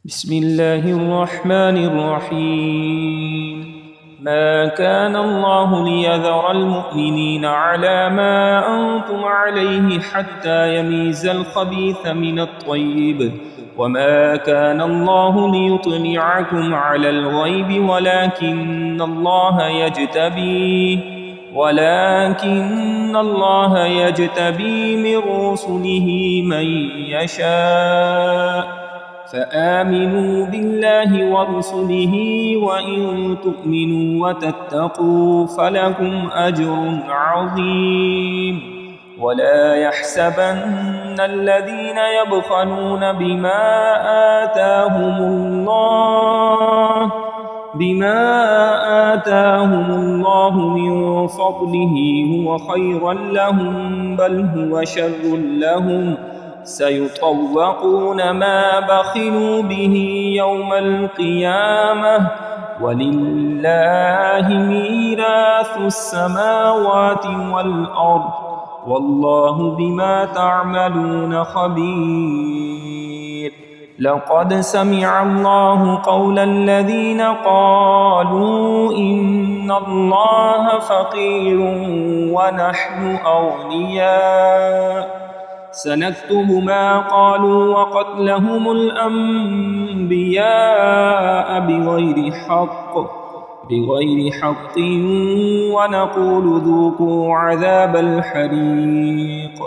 بسم الله الرحمن الرحيم ما كان الله ليذر المؤمنين على ما أنتم عليه حتى يميز الخبيث من الطيب وما كان الله ليطلعكم على الغيب ولكن الله يجتبي من رسله من يشاء فآمنوا بالله ورسله وإن تؤمنوا وتتقوا فلكم أجر عظيم ولا يحسبن الذين يبخلون بما آتاهم الله من فضله هو خيرا لهم بل هو شر لهم سيطوقون ما بخلوا به يوم القيامة ولله ميراث السماوات والأرض والله بما تعملون خبير لقد سمع الله قول الذين قالوا إن الله فقير ونحن أغنياء سنكتب ما قالوا وقتلهم الأنبياء بغير حق ونقول ذوقوا عذاب الحريق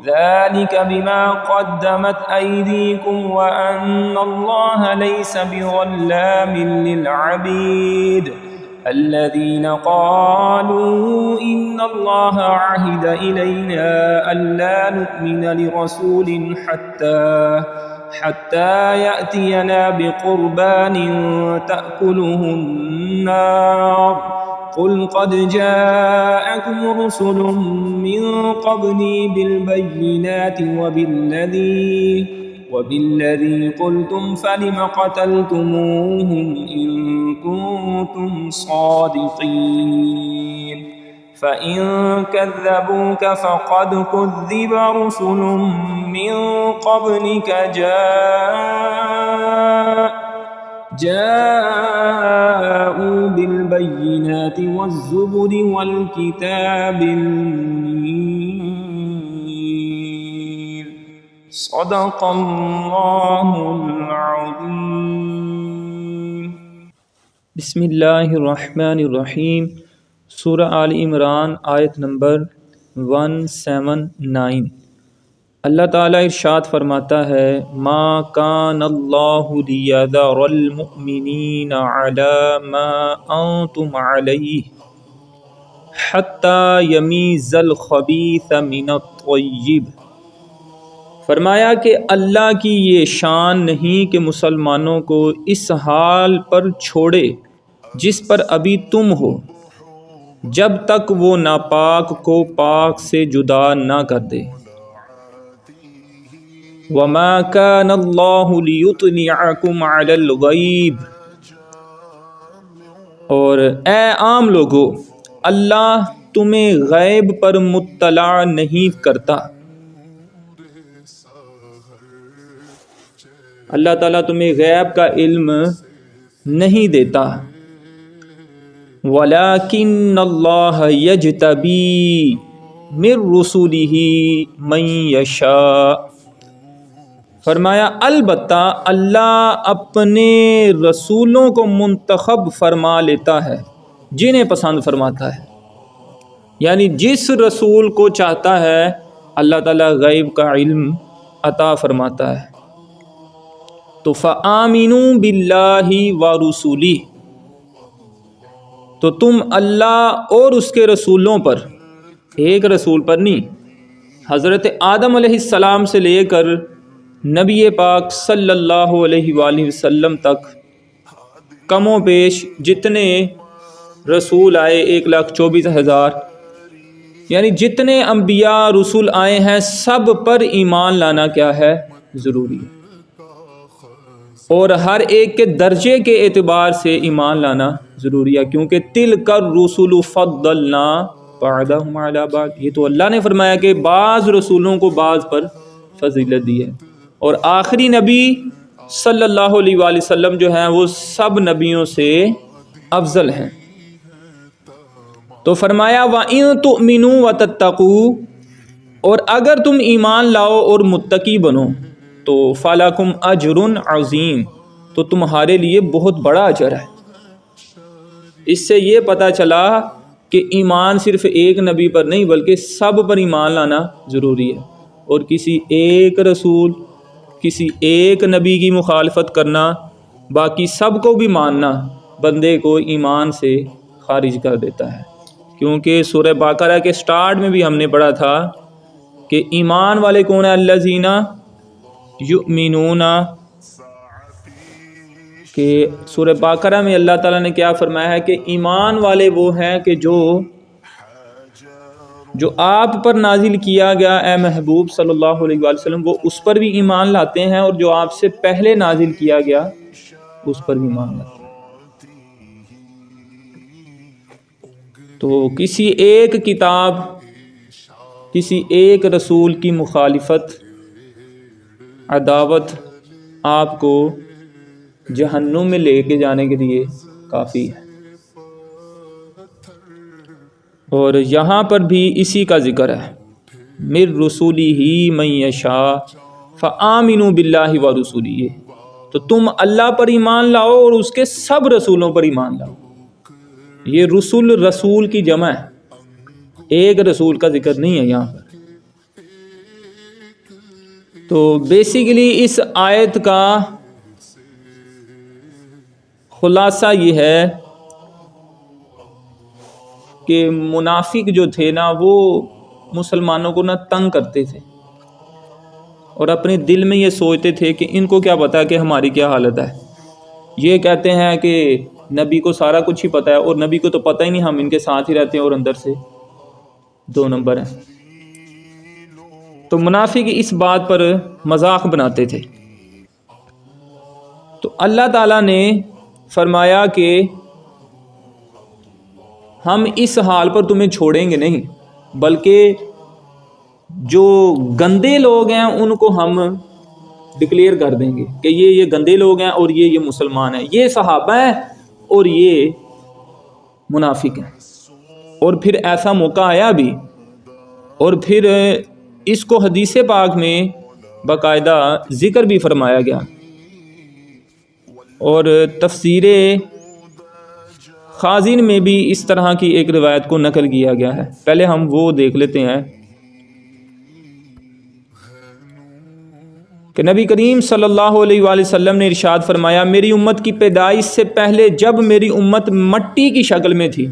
ذلك بما قدمت أيديكم وأن الله ليس بظلام للعبيد الذين قالوا إن الله عهد إلينا ألا نؤمن لرسول حتى يأتينا بقربان تأكله النار قل قد جاءكم رسل من قبلي بالبينات وبالذي قلتم فلم قتلتموهم إن كنتم صادقين فإن كذبوك فقد كذب رسل من قبلك جاءوا بالبينات والزبر والكتاب المنير صدق الله العظيم بسم اللہ الرحمن الرحیم سورہ آل عمران آیت نمبر 179۔ اللہ تعالیٰ ارشاد فرماتا ہے ما کان اللہ لیذر المؤمنین علی ما انتم علیہ حتی یمیز الخبیث من الطیب۔ فرمایا کہ اللہ کی یہ شان نہیں کہ مسلمانوں کو اس حال پر چھوڑے جس پر ابھی تم ہو، جب تک وہ ناپاک کو پاک سے جدا نہ کر دے۔ وَمَا كَانَ اللَّهُ لِيُطْلِعَكُمْ عَلَى الْغَيْبِ، اور اے عام لوگو اللہ تمہیں غیب پر مطلع نہیں کرتا۔ اللہ تعالیٰ تمہیں غیب کا علم نہیں دیتا۔ وَلَكِنَّ اللَّهَ يَجْتَبِي مِن رُّسُلِهِ مَن يَشَاءُ، فرمایا البتہ اللہ اپنے رسولوں کو منتخب فرما لیتا ہے جنہیں پسند فرماتا ہے، یعنی جس رسول کو چاہتا ہے اللہ تعالیٰ غیب کا علم عطا فرماتا ہے۔ تو فآمنوا باللہ ورسولہ، تو تم اللہ اور اس کے رسولوں پر، ایک رسول پر نہیں، حضرت آدم علیہ السلام سے لے کر نبی پاک صلی اللہ علیہ وآلہ وسلم تک کم و بیش جتنے رسول آئے 1,24,000، یعنی جتنے انبیاء رسول آئے ہیں سب پر ایمان لانا کیا ہے؟ ضروری ہے، اور ہر ایک کے درجے کے اعتبار سے ایمان لانا ضروری ہے، کیونکہ تِلْکَ الرُّسُلُ فَضَّلْنَا بَعْضَهُمْ عَلَىٰ بَعْضٍ، یہ تو اللہ نے فرمایا کہ بعض رسولوں کو بعض پر فضیلت دی ہے، اور آخری نبی صلی اللہ علیہ وآلہ وسلم جو ہیں وہ سب نبیوں سے افضل ہیں۔ تو فرمایا وَإِن تُؤْمِنُوا وَتَتَّقُوا، اور اگر تم ایمان لاؤ اور متقی بنو تو فَلَكُمْ أَجْرٌ عَظِيمٌ، تو تمہارے لیے بہت بڑا اجر ہے۔ اس سے یہ پتہ چلا کہ ایمان صرف ایک نبی پر نہیں بلکہ سب پر ایمان لانا ضروری ہے، اور کسی ایک رسول، کسی ایک نبی کی مخالفت کرنا، باقی سب کو بھی ماننا بندے کو ایمان سے خارج کر دیتا ہے۔ کیونکہ سورہ بقرہ کے سٹارٹ میں بھی ہم نے پڑھا تھا کہ ایمان والے کون ہیں؟ الذین یؤمنون، کہ سورہ بقرہ میں اللہ تعالیٰ نے کیا فرمایا ہے کہ ایمان والے وہ ہیں کہ جو آپ پر نازل کیا گیا اے محبوب صلی اللہ علیہ وآلہ وسلم، وہ اس پر بھی ایمان لاتے ہیں، اور جو آپ سے پہلے نازل کیا گیا اس پر بھی ایمان لاتے ہیں۔ تو کسی ایک کتاب، کسی ایک رسول کی مخالفت، عداوت آپ کو جہنم میں لے کے جانے کے لیے کافی ہے۔ اور یہاں پر بھی اسی کا ذکر ہے، مِن رُسُلِهِ مَن یشاء فآمنوا بِاللَّهِ وَرُسُلِهِ، تو تم اللہ پر ایمان لاؤ اور اس کے سب رسولوں پر ایمان لاؤ۔ یہ رسول کی جمع ہے، ایک رسول کا ذکر نہیں ہے یہاں پر۔ تو بیسیکلی اس آیت کا خلاصہ یہ ہے کہ منافق جو تھے نا وہ مسلمانوں کو تنگ کرتے تھے، اور اپنے دل میں یہ سوچتے تھے کہ ان کو کیا پتا کہ ہماری کیا حالت ہے۔ یہ کہتے ہیں کہ نبی کو سارا کچھ ہی پتہ ہے، اور نبی کو تو پتہ ہی نہیں، ہم ان کے ساتھ ہی رہتے ہیں اور اندر سے 2 نمبر ہیں۔ تو منافق اس بات پر مذاق بناتے تھے۔ تو اللہ تعالیٰ نے فرمایا کہ ہم اس حال پر تمہیں چھوڑیں گے نہیں، بلکہ جو گندے لوگ ہیں ان کو ہم ڈکلیئر کر دیں گے کہ یہ گندے لوگ ہیں، اور یہ مسلمان ہیں، یہ صحابہ ہیں اور یہ منافق ہیں۔ اور پھر ایسا موقع آیا بھی، اور پھر اس کو حدیث پاک میں باقاعدہ ذکر بھی فرمایا گیا، اور تفسیر خازن میں بھی اس طرح کی ایک روایت کو نقل کیا گیا ہے۔ پہلے ہم وہ دیکھ لیتے ہیں کہ نبی کریم صلی اللہ علیہ وآلہ وسلم نے ارشاد فرمایا، میری امت کی پیدائش سے پہلے جب میری امت مٹی کی شکل میں تھی،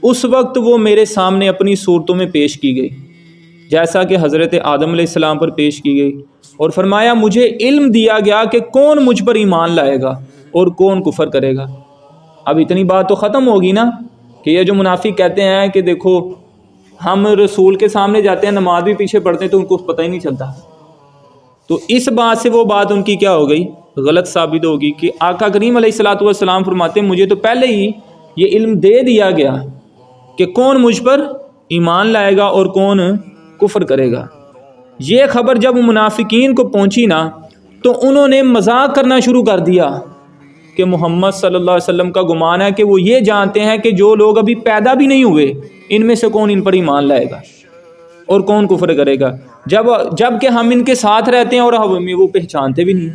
اس وقت وہ میرے سامنے اپنی صورتوں میں پیش کی گئی، جیسا کہ حضرت آدم علیہ السلام پر پیش کی گئی، اور فرمایا مجھے علم دیا گیا کہ کون مجھ پر ایمان لائے گا اور کون کفر کرے گا۔ اب اتنی بات تو ختم ہوگی نا کہ یہ جو منافق کہتے ہیں کہ دیکھو ہم رسول کے سامنے جاتے ہیں، نماز بھی پیچھے پڑھتے ہیں تو ان کو پتہ ہی نہیں چلتا۔ تو اس بات سے وہ بات ان کی کیا ہو گئی؟ غلط ثابت ہوگی کہ آقا کریم علیہ الصلوۃ والسلام فرماتے ہیں مجھے تو پہلے ہی یہ علم دے دیا گیا کہ کون مجھ پر ایمان لائے گا اور کون کفر کرے گا۔ یہ خبر جب منافقین کو پہنچی نا تو انہوں نے مذاق کرنا شروع کر دیا کہ محمد صلی اللہ علیہ وسلم کا گمان ہے کہ وہ یہ جانتے ہیں کہ جو لوگ ابھی پیدا بھی نہیں ہوئے ان میں سے کون ان پر ایمان لائے گا اور کون کفر کرے گا، جب کہ ہم ان کے ساتھ رہتے ہیں اور ہمیں وہ پہچانتے بھی نہیں۔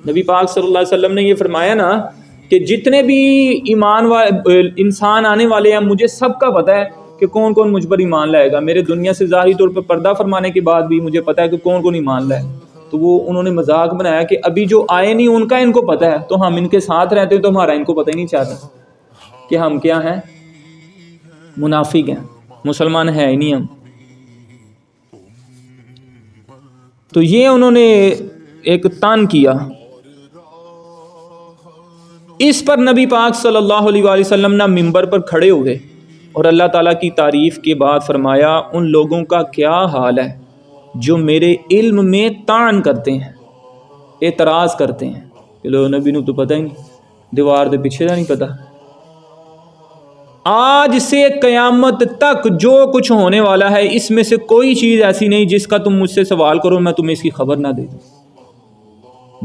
نبی پاک صلی اللہ علیہ وسلم نے یہ فرمایا نا کہ جتنے بھی انسان آنے والے ہیں مجھے سب کا پتہ ہے کہ کون کون مجھ پر ایمان لائے گا، میرے دنیا سے ظاہری طور پر پردہ فرمانے کے بعد بھی مجھے پتہ ہے کہ کون کون ایمان لائے گا۔ تو وہ انہوں نے مذاق بنایا کہ ابھی جو آئے نہیں ان کا ان کو پتہ ہے، تو ہم ان کے ساتھ رہتے ہیں تو ہمارا ان کو پتہ ہی نہیں چاہتا کہ ہم کیا ہیں، منافق ہیں، مسلمان ہیں ہی نہیں ہم۔ تو یہ انہوں نے ایک تان کیا۔ اس پر نبی پاک صلی اللہ علیہ وآلہ وسلم نہ ممبر پر کھڑے ہوئے اور اللہ تعالیٰ کی تعریف کے بعد فرمایا ان لوگوں کا کیا حال ہے جو میرے علم میں طعن کرتے ہیں، اعتراض کرتے ہیں کہ لو نبی نو تو پتہ ہی نہیں، دیوار دے پیچھے دا نہیں پتہ۔ آج سے قیامت تک جو کچھ ہونے والا ہے اس میں سے کوئی چیز ایسی نہیں جس کا تم مجھ سے سوال کرو میں تمہیں اس کی خبر نہ دے دوں۔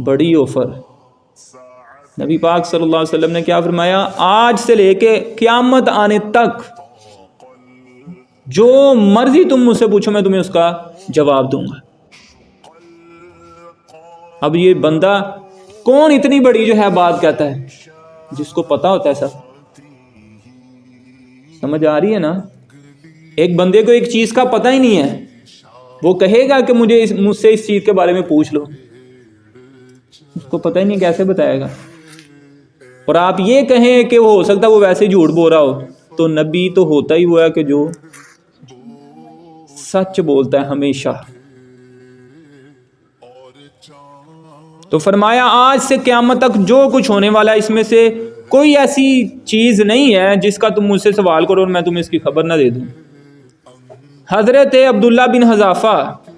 بڑی آفر. نبی پاک صلی اللہ علیہ وسلم نے کیا فرمایا؟ آج سے لے کے قیامت آنے تک جو مرضی تم مجھ سے پوچھو میں تمہیں اس کا جواب دوں گا. اب یہ بندہ کون اتنی بڑی جو ہے بات کہتا ہے جس کو پتا ہوتا ہے سب. سمجھ آ رہی ہے نا؟ ایک بندے کو ایک چیز کا پتہ ہی نہیں ہے، وہ کہے گا کہ مجھ سے اس چیز کے بارے میں پوچھ لو، اس کو پتہ ہی نہیں کیسے بتائے گا. اور آپ یہ کہیں کہ وہ ہو سکتا ہے وہ ویسے جھوٹ بول رہا ہو، تو نبی تو ہوتا ہی وہ ہے کہ جو سچ بولتا ہے ہمیشہ. تو فرمایا آج سے قیامت تک جو کچھ ہونے والا ہے اس میں سے کوئی ایسی چیز نہیں ہے جس کا تم مجھ سے سوال کرو اور میں تمہیں اس کی خبر نہ دے دوں. حضرت عبداللہ بن حذافہ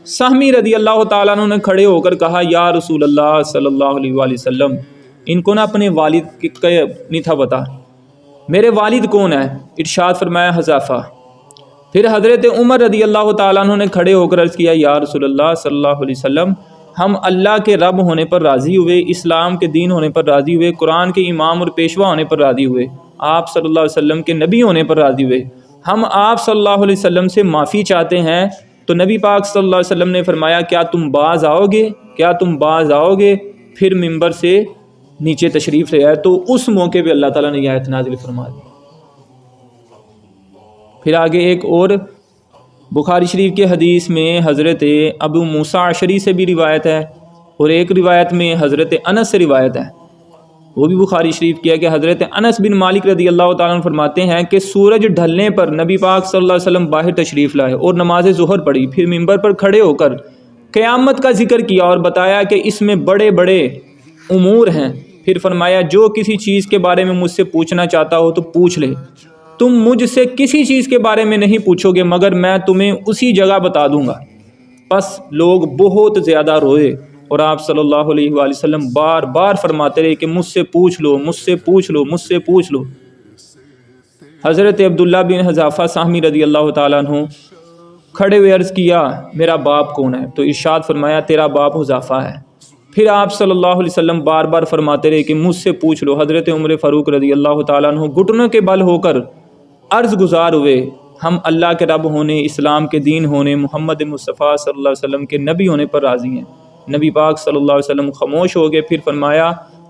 سہمی رضی اللہ تعالیٰ عنہ نے کھڑے ہو کر کہا یا رسول اللہ صلی اللہ علیہ وآلہ وسلم، ان کو نہ اپنے والد کا نہیں تھا پتا، میرے والد کون ہے؟ ارشاد فرمایا حذافہ. پھر حضرت عمر رضی اللہ تعالیٰ عنہ نے کھڑے ہو کر عرض کیا یا رسول اللہ صلی اللہ علیہ وسلم، ہم اللہ کے رب ہونے پر راضی ہوئے، اسلام کے دین ہونے پر راضی ہوئے، قرآن کے امام اور پیشوا ہونے پر راضی ہوئے، آپ صلی اللہ علیہ وسلم کے نبی ہونے پر راضی ہوئے. ہم آپ صلی اللہ علیہ وسلم سے معافی چاہتے ہیں. تو نبی پاک صلی اللہ علیہ وسلم نے فرمایا کیا تم باز آؤ گے؟ کیا تم باز آؤ گے؟ پھر ممبر سے نیچے تشریف لے آئے. تو اس موقع پہ اللہ تعالیٰ نے یہ آیت نازل فرما دی. پھر آگے ایک اور بخاری شریف کے حدیث میں حضرت ابو موسیٰ اشعری سے بھی روایت ہے، اور ایک روایت میں حضرت انس سے روایت ہے، وہ بھی بخاری شریف کی ہے کہ حضرت انس بن مالک رضی اللہ تعالیٰ عنہ فرماتے ہیں کہ سورج ڈھلنے پر نبی پاک صلی اللہ علیہ وسلم باہر تشریف لائے اور نماز ظہر پڑھی، پھر ممبر پر کھڑے ہو کر قیامت کا ذکر کیا اور بتایا کہ اس میں بڑے بڑے امور ہیں. پھر فرمایا جو کسی چیز کے بارے میں مجھ سے پوچھنا چاہتا ہو تو پوچھ لے، تم مجھ سے کسی چیز کے بارے میں نہیں پوچھو گے مگر میں تمہیں اسی جگہ بتا دوں گا. پس لوگ بہت زیادہ روئے اور آپ صلی اللہ علیہ وآلہ وسلم بار بار فرماتے رہے کہ مجھ سے پوچھ لو، مجھ سے پوچھ لو، مجھ سے پوچھ لو. حضرت عبداللہ بن حذافہ سہمی رضی اللہ تعالیٰ عنہ کھڑے ہوئے عرض کیا میرا باپ کون ہے؟ تو ارشاد فرمایا تیرا باپ حذافہ ہے. پھر آپ صلی اللہ علیہ وسلم بار بار فرماتے رہے کہ مجھ سے پوچھ لو. حضرت عمر فاروق رضی اللہ تعالیٰ عنہ گھٹنوں کے بل ہو کر عرض گزار ہوئے ہم اللہ کے رب ہونے، اسلام کے دین ہونے، محمد مصطفیٰ صلی اللہ علیہ وسلم کے نبی ہونے پر راضی ہیں. نبی پاک صلی اللہ علیہ وسلم خاموش ہو گئے. پھر فرمایا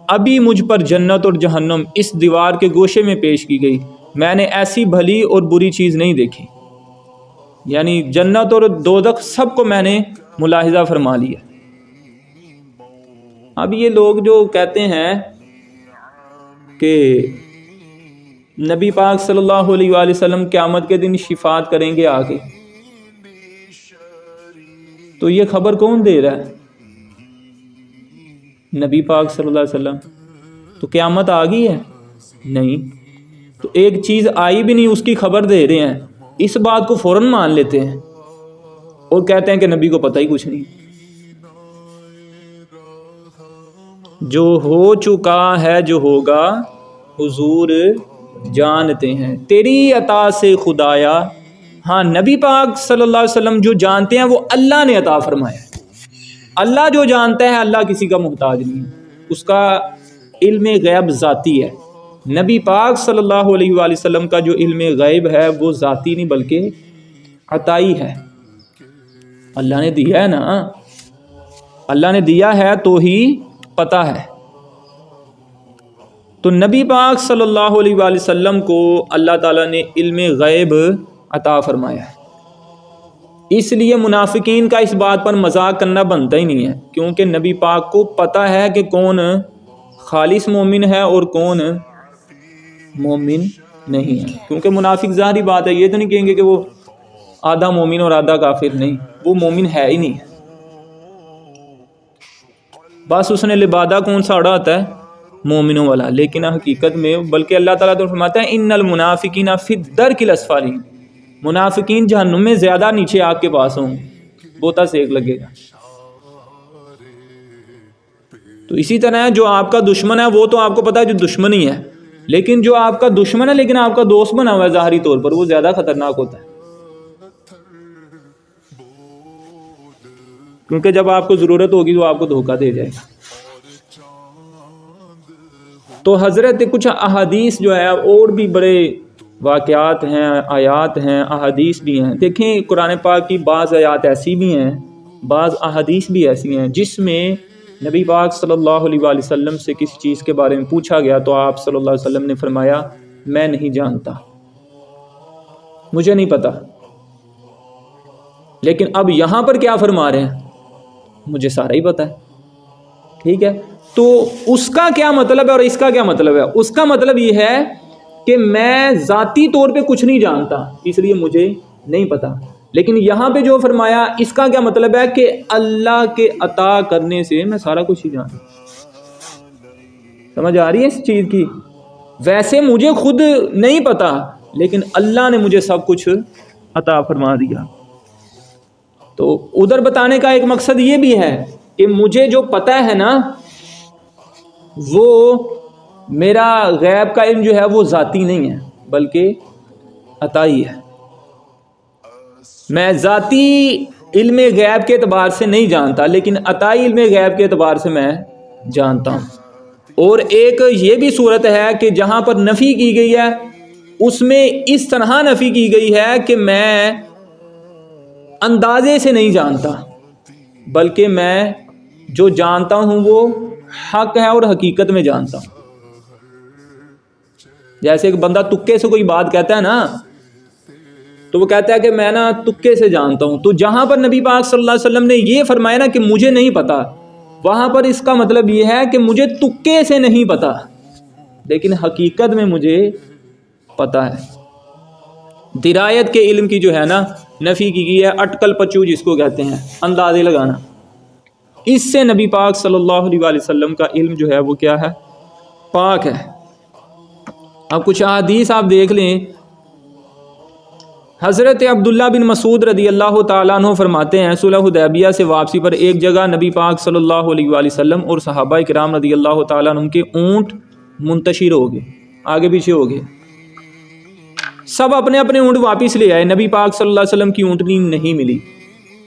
ابھی مجھ پر جنت اور جہنم اس دیوار کے گوشے میں پیش کی گئی، میں نے ایسی بھلی اور بری چیز نہیں دیکھی. یعنی جنت اور دوزخ سب کو میں نے ملاحظہ فرما لیا. اب یہ لوگ جو کہتے ہیں کہ نبی پاک صلی اللہ علیہ وآلہ وسلم قیامت کے دن شفاعت کریں گے آگے، تو یہ خبر کون دے رہا ہے؟ نبی پاک صلی اللہ علیہ وسلم. تو قیامت آ گئی ہے؟ نہیں. تو ایک چیز آئی بھی نہیں اس کی خبر دے رہے ہیں، اس بات کو فوراً مان لیتے ہیں اور کہتے ہیں کہ نبی کو پتہ ہی کچھ نہیں. جو ہو چکا ہے جو ہوگا حضور جانتے ہیں، تیری عطا سے خدایا. ہاں نبی پاک صلی اللہ علیہ وسلم جو جانتے ہیں وہ اللہ نے عطا فرمایا. اللہ جو جانتا ہے اللہ کسی کا محتاج نہیں ہے، اس کا علم غیب ذاتی ہے. نبی پاک صلی اللہ علیہ وآلہ وسلم کا جو علم غیب ہے وہ ذاتی نہیں بلکہ عطائی ہے. اللہ نے دیا ہے نا، اللہ نے دیا ہے تو ہی پتہ ہے. تو نبی پاک صلی اللہ علیہ وآلہ وسلم کو اللہ تعالیٰ نے علم غیب عطا فرمایا ہے. اس لیے منافقین کا اس بات پر مذاق کرنا بنتا ہی نہیں ہے، کیونکہ نبی پاک کو پتہ ہے کہ کون خالص مومن ہے اور کون مومن نہیں ہے. کیونکہ منافق ظاہری بات ہے، یہ تو نہیں کہیں گے کہ وہ آدھا مومن اور آدھا کافر، نہیں، وہ مومن ہے ہی نہیں. بس اس نے لبادہ کون سا اڑا ہوتا ہے؟ مومنوں والا. لیکن حقیقت میں بلکہ اللہ تعالیٰ تو فرماتا ہے ان المنافقین فی الدرک الاسفل، منافقین جہنم میں زیادہ نیچے آگ کے پاس ہوں، بہتا سیک لگے گا. تو اسی طرح جو آپ کا دشمن ہے وہ تو آپ کو پتا ہے جو دشمن ہی ہے، لیکن جو آپ کا دشمن ہے لیکن آپ کا دوست بنا ہوا ہے ظاہری طور پر، وہ زیادہ خطرناک ہوتا ہے. کیونکہ جب آپ کو ضرورت ہوگی تو آپ کو دھوکہ دے جائے گا. تو حضرت کچھ احادیث جو ہے اور بھی بڑے واقعات ہیں، آیات ہیں، احادیث بھی ہیں. دیکھیں قرآن پاک کی بعض آیات ایسی بھی ہیں، بعض احادیث بھی ایسی ہیں جس میں نبی پاک صلی اللہ علیہ وآلہ وسلم سے کسی چیز کے بارے میں پوچھا گیا تو آپ صلی اللہ علیہ وسلم نے فرمایا میں نہیں جانتا، مجھے نہیں پتا. لیکن اب یہاں پر کیا فرما رہے ہیں؟ مجھے سارا ہی پتا ہے. ٹھیک ہے، تو اس کا کیا مطلب ہے اور اس کا کیا مطلب ہے؟ اس کا مطلب یہ ہے کہ میں ذاتی طور پہ کچھ نہیں جانتا اس لیے مجھے نہیں پتا. لیکن یہاں پہ جو فرمایا اس کا کیا مطلب ہے کہ اللہ کے عطا کرنے سے میں سارا کچھ ہی جانتا. سمجھ آ رہی ہے اس چیز کی؟ ویسے مجھے خود نہیں پتا لیکن اللہ نے مجھے سب کچھ عطا فرما دیا. تو ادھر بتانے کا ایک مقصد یہ بھی ہے کہ مجھے جو پتہ ہے نا وہ میرا غیب کا علم جو ہے وہ ذاتی نہیں ہے بلکہ عطائی ہے. میں ذاتی علم غیب کے اعتبار سے نہیں جانتا لیکن عطائی علم غیب کے اعتبار سے میں جانتا ہوں. اور ایک یہ بھی صورت ہے کہ جہاں پر نفی کی گئی ہے اس میں اس طرح نفی کی گئی ہے کہ میں اندازے سے نہیں جانتا بلکہ میں جو جانتا ہوں وہ حق ہے اور حقیقت میں جانتا ہوں. جیسے ایک بندہ تکے سے کوئی بات کہتا ہے نا تو وہ کہتا ہے کہ میں نا تکے سے جانتا ہوں. تو جہاں پر نبی پاک صلی اللہ علیہ وسلم نے یہ فرمایا نا کہ مجھے نہیں پتا، وہاں پر اس کا مطلب یہ ہے کہ مجھے تکے سے نہیں پتا لیکن حقیقت میں مجھے پتا ہے. درایت کے علم کی جو ہے نا نفی کی گئی ہے، اٹکل پچو جس کو کہتے ہیں، اندازے لگانا. اس سے نبی پاک صلی اللہ علیہ وآلہ وسلم کا علم جو ہے وہ کیا ہے؟ پاک ہے. اب کچھ احادیث آپ دیکھ لیں. حضرت عبداللہ بن مسعود رضی اللہ تعالیٰ عنہ فرماتے ہیں صلح حدیبیہ سے واپسی پر ایک جگہ نبی پاک صلی اللہ علیہ وآلہ وسلم اور صحابہ کرام رضی اللہ تعالیٰ عنہ کے اونٹ منتشر ہو گئے، آگے پیچھے ہو گئے. سب اپنے اپنے اونٹ واپس لے آئے. نبی پاک صلی اللہ علیہ وسلم کی اونٹنی نہیں ملی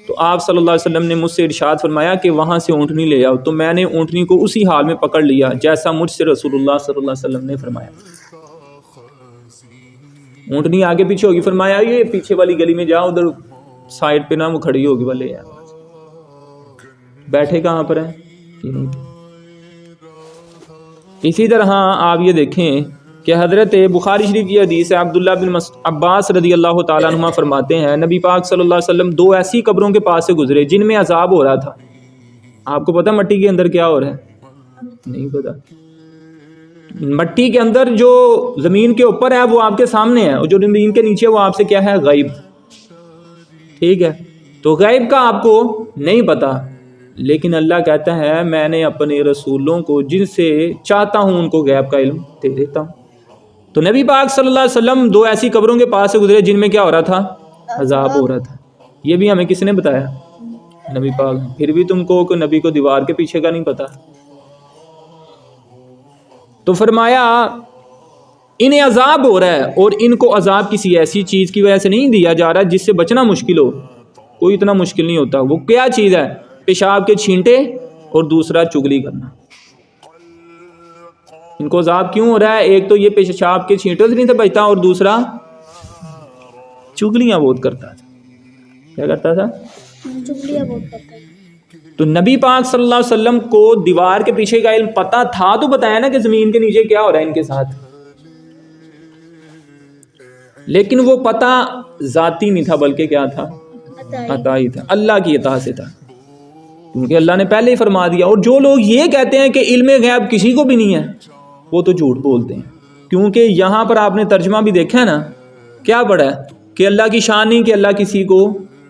تو آپ صلی اللہ علیہ وسلم نے مجھ سے ارشاد فرمایا کہ وہاں سے اونٹنی لے آؤ. تو میں نے اونٹنی کو اسی حال میں پکڑ لیا جیسا مجھ سے رسول اللہ صلی اللہ علیہ وسلم نے فرمایا. اونٹنی آگے پیچھے ہوگی، فرمایا یہ پیچھے والی گلی میں جاؤ، ادھر سائڈ پہ نا وہ کھڑی ہوگی والے یار. بیٹھے کہاں پر ہیں؟ اسی طرح آپ یہ دیکھیں کہ حضرت بخاری شریف کی حدیث ہے، عبداللہ بن عباس رضی اللہ تعالیٰ عنہ فرماتے ہیں نبی پاک صلی اللہ علیہ وسلم دو ایسی قبروں کے پاس سے گزرے جن میں عذاب ہو رہا تھا. آپ کو پتہ مٹی کے اندر کیا ہو رہا ہے؟ نہیں پتہ. مٹی کے اندر جو زمین کے اوپر ہے وہ آپ کے سامنے ہے اور جو زمین کے نیچے وہ آپ سے کیا ہے؟ غائب. ٹھیک ہے، تو غیب کا آپ کو نہیں پتا لیکن اللہ کہتا ہے میں نے اپنے رسولوں کو جن سے چاہتا ہوں ان کو غیب کا علم دے دیتا ہوں. تو نبی پاک صلی اللہ علیہ وسلم دو ایسی قبروں کے پاس سے گزرے جن میں کیا ہو رہا تھا؟ عذاب ہو رہا تھا. یہ بھی ہمیں کس نے بتایا؟ نبی پاک. پھر بھی تم کو کہ نبی کو دیوار کے پیچھے کا نہیں پتا. تو فرمایا انہیں عذاب ہو رہا ہے اور ان کو عذاب کسی ایسی چیز کی وجہ سے نہیں دیا جا رہا جس سے بچنا مشکل ہو. کوئی اتنا مشکل نہیں ہوتا. وہ کیا چیز ہے؟ پیشاب کے چھینٹے اور دوسرا چگلی کرنا. ان کو عذاب کیوں ہو رہا ہے؟ ایک تو یہ پیشاب کے چھینٹوں سے نہیں تھا بچتا اور دوسرا چگلیاں بہت کرتا تھا. کیا کرتا تھا؟ چگلیاں بہت کرتا تھا. تو نبی پاک صلی اللہ علیہ وسلم کو دیوار کے پیچھے کا علم پتہ تھا تو بتایا نا کہ زمین کے نیچے کیا ہو رہا ہے ان کے ساتھ. لیکن وہ پتہ ذاتی نہیں تھا بلکہ کیا تھا؟ عطائی تھا، اللہ کی عطا سے تھا کیونکہ اللہ نے پہلے ہی فرما دیا. اور جو لوگ یہ کہتے ہیں کہ علم غیب کسی کو بھی نہیں ہے وہ تو جھوٹ بولتے ہیں. کیونکہ یہاں پر آپ نے ترجمہ بھی دیکھا ہے نا، کیا پڑھا ہے کہ اللہ کی شان نہیں کہ اللہ کسی کو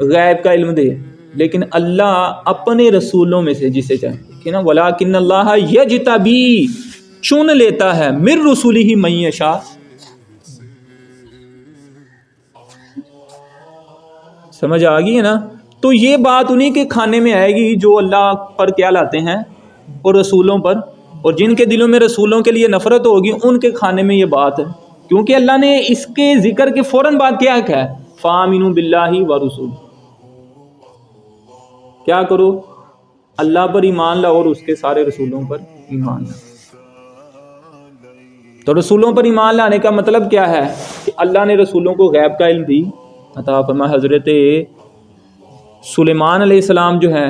غیب کا علم دے، لیکن اللہ اپنے رسولوں میں سے جسے چاہے کہ نا وَلَٰكِنَّ اللَّهَ يَجْتَبِي چن لیتا ہے مِن رُسُلِهِ مَن يَشَاءُ. سمجھ آ گئی ہے نا؟ تو یہ بات انہی کے کھانے میں آئے گی جو اللہ پر کیا لاتے ہیں اور رسولوں پر، اور جن کے دلوں میں رسولوں کے لیے نفرت ہوگی ان کے کھانے میں یہ بات ہے. کیونکہ اللہ نے اس کے ذکر کے فوراً بعد کیا ہے؟ فَآمِنُوا بِاللَّهِ وَرُسُولِهِ. کیا کرو؟ اللہ پر ایمان لاؤ اور اس کے سارے رسولوں پر ایمان لانا۔ تو رسولوں پر ایمان لانے کا مطلب کیا ہے کہ اللہ نے رسولوں کو غیب کا علم بھی عطا فرمایا۔ حضرت سلیمان علیہ السلام جو ہے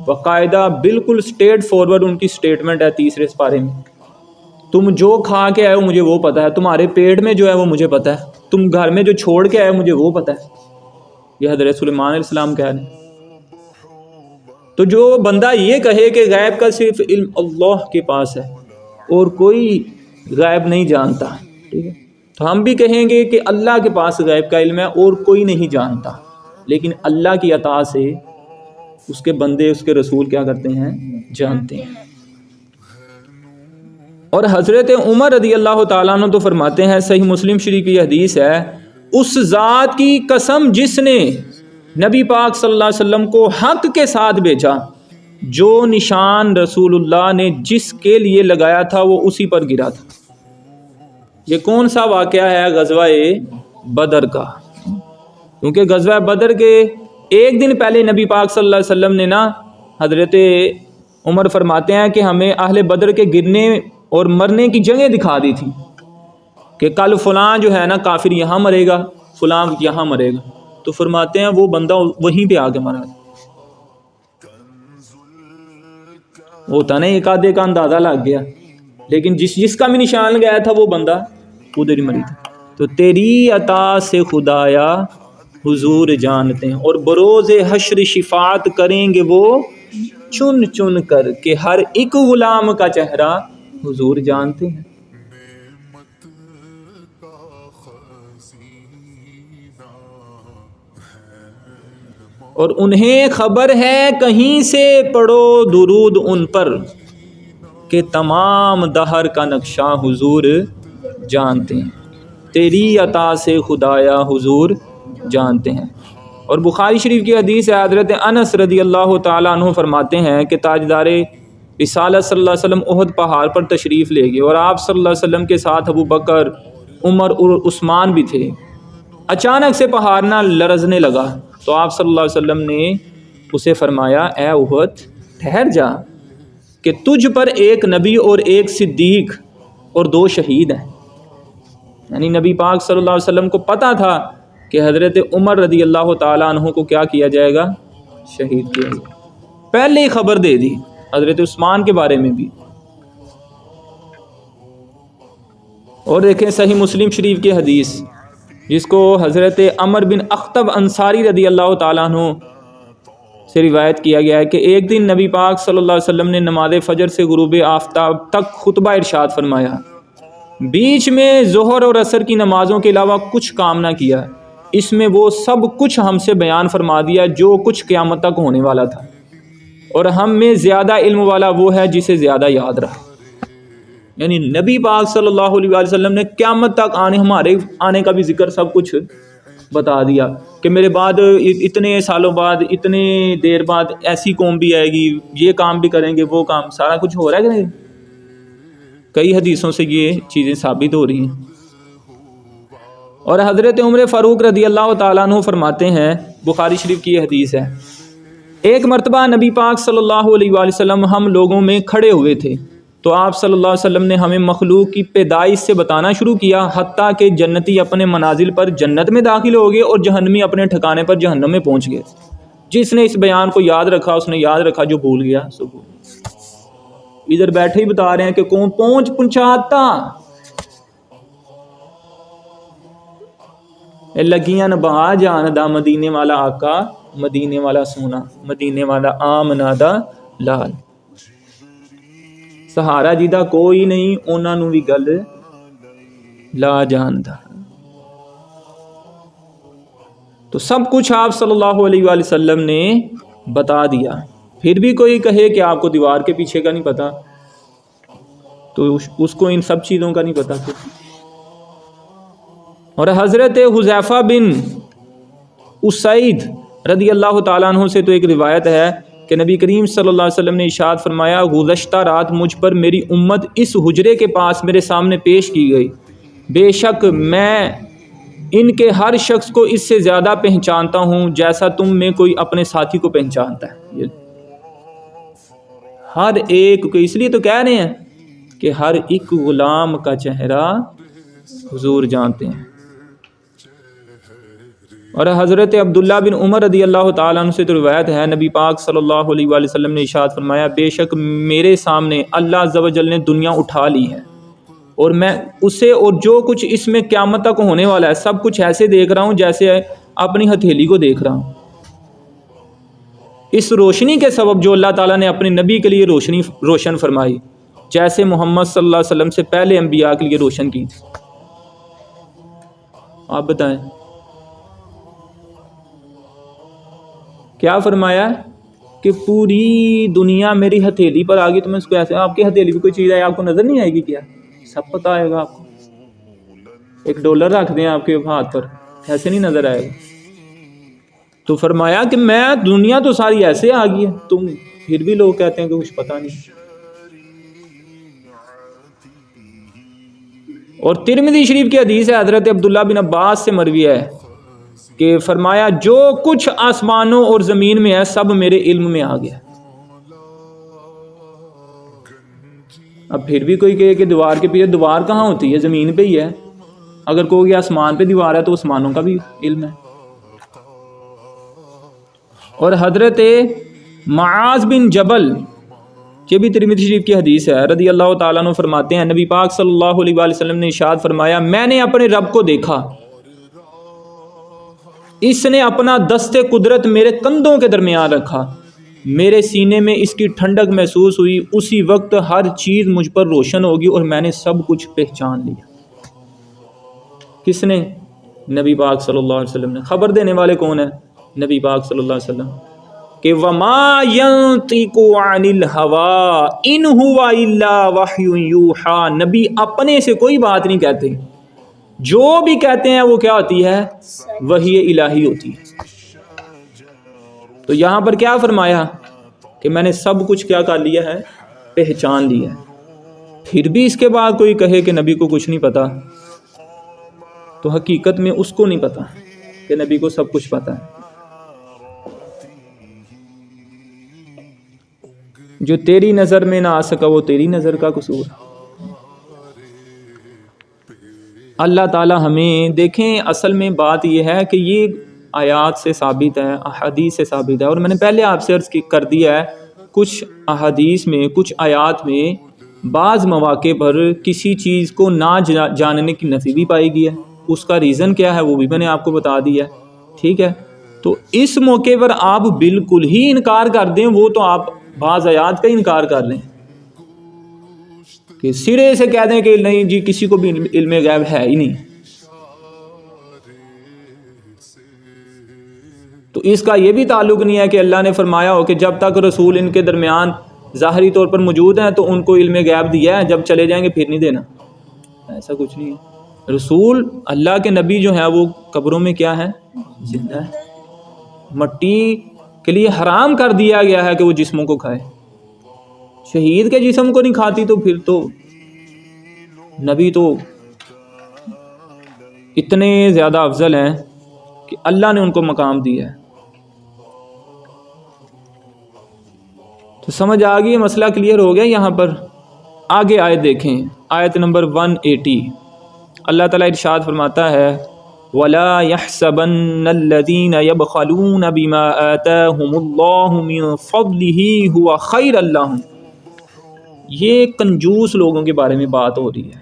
باقاعدہ بالکل اسٹریٹ فارورڈ ان کی سٹیٹمنٹ ہے 3 سپارے میں، تم جو کھا کے آئے ہو مجھے وہ پتہ ہے، تمہارے پیٹ میں جو ہے وہ مجھے پتہ ہے، تم گھر میں جو چھوڑ کے آئے ہو مجھے وہ پتہ ہے۔ یہ حضرت سلیمان علیہ السلام کہہ رہے ہیں۔ تو جو بندہ یہ کہے کہ غیب کا صرف علم اللہ کے پاس ہے اور کوئی غیب نہیں جانتا، ٹھیک ہے، تو ہم بھی کہیں گے کہ اللہ کے پاس غیب کا علم ہے اور کوئی نہیں جانتا، لیکن اللہ کی عطا سے اس کے بندے اس کے رسول کیا کرتے ہیں؟ جانتے ہیں۔ اور حضرت عمر رضی اللہ تعالیٰ عنہ تو فرماتے ہیں، صحیح مسلم شریف کی حدیث ہے، اس ذات کی قسم جس نے نبی پاک صلی اللہ علیہ وسلم کو حق کے ساتھ بھیجا، جو نشان رسول اللہ نے جس کے لیے لگایا تھا وہ اسی پر گرا تھا۔ یہ کون سا واقعہ ہے؟ غزوہ بدر کا، کیونکہ غزوہ بدر کے ایک دن پہلے نبی پاک صلی اللہ علیہ وسلم نے حضرت عمر فرماتے ہیں کہ ہمیں اہل بدر کے گرنے اور مرنے کی جگہ دکھا دی تھی کہ کل فلاں جو ہے کافر یہاں مرے گا، فلاں یہاں مرے گا، تو فرماتے ہیں وہ بندہ وہیں پہ آ کے مرا تھا۔ ہوتا نا ایک آدھے کا اندازہ لگ گیا، لیکن جس کا بھی نشان گیا تھا وہ بندہ ادھر ہی مری تھا۔ تو تیری عطا سے خدایا حضور جانتے ہیں، اور بروز حشر شفاعت کریں گے وہ چن چن کر کہ ہر ایک غلام کا چہرہ حضور جانتے ہیں۔ اور انہیں خبر ہے کہیں سے پڑھو درود ان پر کہ تمام دہر کا نقشہ حضور جانتے ہیں، تیری عطا سے خدایا حضور جانتے ہیں۔ اور بخاری شریف کی حدیث ہے، حضرت انس رضی اللہ تعالیٰ عنہ فرماتے ہیں کہ تاجدار رسالت صلی اللہ علیہ وسلم احد پہاڑ پر تشریف لے گئے، اور آپ صلی اللہ علیہ وسلم کے ساتھ ابو بکر، عمر اور عثمان بھی تھے۔ اچانک سے پہاڑ نہ لرزنے لگا تو آپ صلی اللہ علیہ وسلم نے اسے فرمایا، اے احد ٹھہر جا کہ تجھ پر ایک نبی اور ایک صدیق اور 2 شہید ہیں۔ یعنی نبی پاک صلی اللہ علیہ وسلم کو پتہ تھا کہ حضرت عمر رضی اللہ تعالیٰ عنہ کو کیا کیا جائے گا؟ شہید کیا جائے گا۔ پہلے ہی خبر دے دی حضرت عثمان کے بارے میں بھی۔ اور دیکھیں صحیح مسلم شریف کی حدیث جس کو حضرت عمر بن اخطب انصاری رضی اللہ تعالیٰ عنہ سے روایت کیا گیا ہے کہ ایک دن نبی پاک صلی اللہ علیہ وسلم نے نماز فجر سے غروب آفتاب تک خطبہ ارشاد فرمایا، بیچ میں ظہر اور عصر کی نمازوں کے علاوہ کچھ کام نہ کیا، اس میں وہ سب کچھ ہم سے بیان فرما دیا جو کچھ قیامت تک ہونے والا تھا، اور ہم میں زیادہ علم والا وہ ہے جسے زیادہ یاد رہا۔ یعنی نبی پاک صلی اللہ علیہ وسلم نے قیامت تک ہمارے آنے کا بھی ذکر سب کچھ بتا دیا کہ میرے بعد اتنے سالوں بعد اتنے دیر بعد ایسی قوم بھی آئے گی، یہ کام بھی کریں گے، وہ کام سارا کچھ ہو رہا ہے کہ نہیں؟ کئی حدیثوں سے یہ چیزیں ثابت ہو رہی ہیں۔ اور حضرت عمر فاروق رضی اللہ تعالیٰ عنہ فرماتے ہیں، بخاری شریف کی یہ حدیث ہے، ایک مرتبہ نبی پاک صلی اللہ علیہ وآلہ وسلم ہم لوگوں میں کھڑے ہوئے تھے تو آپ صلی اللہ علیہ وسلم نے ہمیں مخلوق کی پیدائش سے بتانا شروع کیا، حتیٰ کہ جنتی اپنے منازل پر جنت میں داخل ہو گئے اور جہنمی اپنے ٹھکانے پر جہنم میں پہنچ گئے۔ جس نے اس بیان کو یاد رکھا اس نے یاد رکھا، جو بھول گیا سو بھول گیا۔ ادھر بیٹھے ہی بتا رہے ہیں کہ کون پہنچاتا لگیاں نبا جان دا مدینے والا آقا، مدینے والا سونا، مدینے والا آمنا دا لال، سہارا جیدہ کوئی نہیں، انہاں نوں بھی گل لا جاندا۔ تو سب کچھ آپ صلی اللہ علیہ وآلہ وسلم نے بتا دیا، پھر بھی کوئی کہے کہ آپ کو دیوار کے پیچھے کا نہیں پتا، تو اس کو ان سب چیزوں کا نہیں پتا پھر۔ اور حضرت حذیفہ بن اسید رضی اللہ تعالیٰ عنہ سے تو ایک روایت ہے کہ نبی کریم صلی اللہ علیہ وسلم نے ارشاد فرمایا، گزشتہ رات مجھ پر میری امت اس حجرے کے پاس میرے سامنے پیش کی گئی، بے شک میں ان کے ہر شخص کو اس سے زیادہ پہچانتا ہوں جیسا تم میں کوئی اپنے ساتھی کو پہچانتا ہے۔ ہر ایک کو، اس لیے تو کہہ رہے ہیں کہ ہر ایک غلام کا چہرہ حضور جانتے ہیں۔ اور حضرت عبداللہ بن عمر رضی اللہ تعالیٰ عنہ سے تو روایت ہے، نبی پاک صلی اللہ علیہ وآلہ وسلم نے ارشاد فرمایا، بے شک میرے سامنے اللہ عز و جل نے دنیا اٹھا لی ہے، اور میں اسے اور جو کچھ اس میں قیامت تک ہونے والا ہے سب کچھ ایسے دیکھ رہا ہوں جیسے اپنی ہتھیلی کو دیکھ رہا ہوں۔ اس روشنی کے سبب جو اللہ تعالیٰ نے اپنے نبی کے لیے روشنی روشن فرمائی، جیسے محمد صلی اللہ علیہ وسلم سے پہلے انبیاء کے لیے روشن کی تھی۔ آپ بتائیں کیا فرمایا کہ پوری دنیا میری ہتھیلی پر آ گئی تو میں اس کو ایسے، آپ کی ہتھیلی پہ کوئی چیز ہے آپ کو نظر نہیں آئے گی کیا؟ سب پتہ آئے گا آپ کو۔ ایک ڈالر رکھ دیں آپ کے ہاتھ پر، ایسے نہیں نظر آئے گا۔ تو فرمایا کہ میں دنیا تو ساری ایسے آ گئی ہے، تم پھر بھی لوگ کہتے ہیں کہ کچھ پتہ نہیں۔ اور ترمذی شریف کی حدیث ہے، حضرت عبداللہ بن عباس سے مروی ہے کہ فرمایا جو کچھ آسمانوں اور زمین میں ہے سب میرے علم میں آ گیا۔ اب پھر بھی کوئی کہے کہ دیوار کے پیچھے، دیوار کہاں ہوتی ہے؟ زمین پہ ہی ہے۔ اگر کوئی آسمان پہ دیوار ہے تو آسمانوں کا بھی علم ہے۔ اور حضرت معاذ بن جبل، یہ بھی ترمذی شریف کی حدیث ہے، رضی اللہ تعالیٰ عنہ فرماتے ہیں، نبی پاک صلی اللہ علیہ وآلہ وسلم نے ارشاد فرمایا، میں نے اپنے رب کو دیکھا، اس نے اپنا دست قدرت میرے کندھوں کے درمیان رکھا، میرے سینے میں اس کی ٹھنڈک محسوس ہوئی، اسی وقت ہر چیز مجھ پر روشن ہوگی اور میں نے سب کچھ پہچان لیا۔ کس نے؟ نبی پاک صلی اللہ علیہ وسلم نے۔ خبر دینے والے کون ہیں؟ نبی پاک صلی اللہ علیہ وسلم، کہ وَمَا يَنطِقُ عَنِ الْهَوَىٰ إِنْ هُوَ إِلَّا وَحْيٌ يُوحَىٰ، نبی اپنے سے کوئی بات نہیں کہتے، جو بھی کہتے ہیں وہ کیا ہوتی ہے؟ وحی الہی ہوتی ہے۔ تو یہاں پر کیا فرمایا کہ میں نے سب کچھ کیا کر لیا ہے؟ پہچان لیا ہے۔ پھر بھی اس کے بعد کوئی کہے کہ نبی کو کچھ نہیں پتا، تو حقیقت میں اس کو نہیں پتا کہ نبی کو سب کچھ پتا ہے۔ جو تیری نظر میں نہ آ سکا وہ تیری نظر کا قصور۔ اللہ تعالی ہمیں، دیکھیں اصل میں بات یہ ہے کہ یہ آیات سے ثابت ہے، احادیث سے ثابت ہے، اور میں نے پہلے آپ سے عرض کر دیا ہے، کچھ احادیث میں، کچھ آیات میں بعض مواقع پر کسی چیز کو نہ جاننے کی نفی بھی پائی گئی ہے، اس کا ریزن کیا ہے وہ بھی میں نے آپ کو بتا دیا ہے، ٹھیک ہے؟ تو اس موقع پر آپ بالکل ہی انکار کر دیں، وہ تو آپ بعض آیات کا انکار کر لیں، کہ سرے سے کہہ دیں کہ نہیں جی کسی کو بھی علم غیب ہے ہی نہیں، تو اس کا یہ بھی تعلق نہیں ہے کہ اللہ نے فرمایا ہو کہ جب تک رسول ان کے درمیان ظاہری طور پر موجود ہیں تو ان کو علم غیب دیا ہے، جب چلے جائیں گے پھر نہیں دینا، ایسا کچھ نہیں ہے۔ رسول اللہ کے نبی جو ہیں وہ قبروں میں کیا ہے؟ زندہ ہے۔ مٹی کے لیے حرام کر دیا گیا ہے کہ وہ جسموں کو کھائے، شہید کے جسم کو نہیں کھاتی تو پھر تو نبی تو اتنے زیادہ افضل ہیں کہ اللہ نے ان کو مقام دیا ہے۔ تو سمجھ آ گئی، مسئلہ کلیئر ہو گیا۔ یہاں پر آگے آیت دیکھیں، آیت نمبر 180، اللہ تعالیٰ ارشاد فرماتا ہے، وَلَا يَحْسَبَنَّ الَّذِينَ يَبْخَلُونَ بِمَا آتَاهُمُ اللَّهُ مِنْ فَضْلِهِ هُوَ خَيْرًا لَهُمْ۔ یہ کنجوس لوگوں کے بارے میں بات ہو رہی ہے،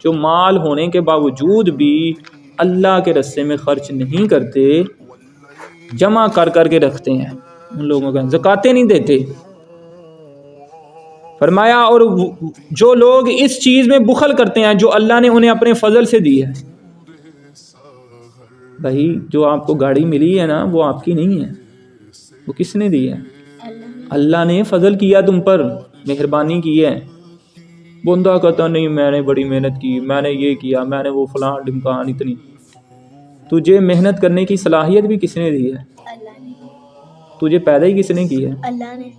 جو مال ہونے کے باوجود بھی اللہ کے راستے میں خرچ نہیں کرتے، جمع کر کر کے رکھتے ہیں، ان لوگوں کا زکاتیں نہیں دیتے۔ فرمایا اور جو لوگ اس چیز میں بخل کرتے ہیں جو اللہ نے انہیں اپنے فضل سے دی ہے، بھائی جو آپ کو گاڑی ملی ہے نا وہ آپ کی نہیں ہے، وہ کس نے دی ہے؟ اللہ نے فضل کیا تم پر، مہربانی کی ہے۔ بندہ کہتا نہیں میں نے بڑی محنت کی، میں نے یہ کیا، میں نے وہ فلاں ڈمکان اتنی، تجھے محنت کرنے کی صلاحیت بھی کس نے دی ہے؟ اللہ نے۔ تجھے پیدا ہی کس نے کی ہے؟ اللہ نے۔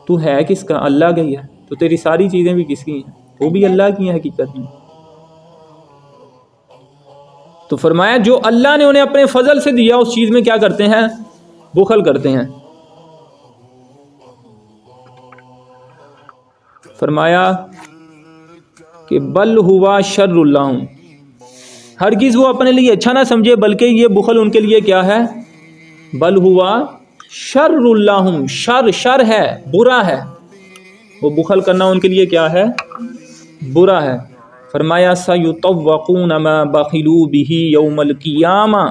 تو ہے کس کا؟ اللہ کا ہی ہے۔ تو تیری ساری چیزیں بھی کس کی ہیں؟ وہ بھی اللہ کی ہیں حقیقت میں۔ تو فرمایا جو اللہ نے انہیں اپنے فضل سے دیا اس چیز میں کیا کرتے ہیں؟ بخل کرتے ہیں۔ فرمایا کہ بل ہوا شر اللہم، ہرگز وہ اپنے لیے اچھا نہ سمجھے بلکہ یہ بخل ان کے لیے کیا ہے؟ بل ہوا شر اللہم، شر ہے، برا ہے، وہ بخل کرنا ان کے لیے کیا ہے؟ برا ہے۔ فرمایا سیطوقون ما بخلوا بہ یوم القیامہ،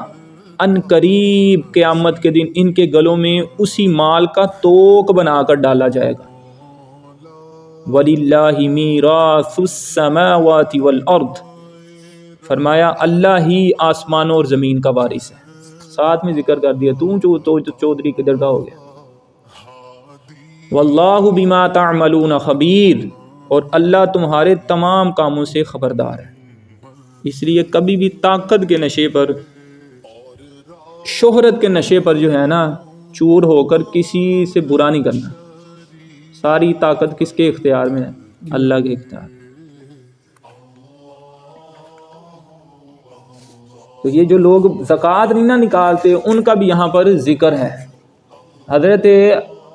ان قریب قیامت کے دن ان کے گلوں میں اسی مال کا توق بنا کر ڈالا جائے گا۔ وَلِلَّهِ مِيرَاثُ السَّمَاوَاتِ وَالْأَرْضِ، فرمایا اللہ ہی آسمانوں اور زمین کا وارث ہے۔ ساتھ میں ذکر کر دیا تو چودھری کدھر کا ہو گیا۔ واللہ بما تعملون خبیر، اور اللہ تمہارے تمام کاموں سے خبردار ہے۔ اس لیے کبھی بھی طاقت کے نشے پر، شہرت کے نشے پر جو ہے نا چور ہو کر کسی سے برا نہیں کرنا۔ ساری طاقت کس کے اختیار میں ہے؟ اللہ کے اختیار۔ تو یہ جو لوگ زکوٰۃ نہیں نہ نکالتے ان کا بھی یہاں پر ذکر ہے۔ حضرت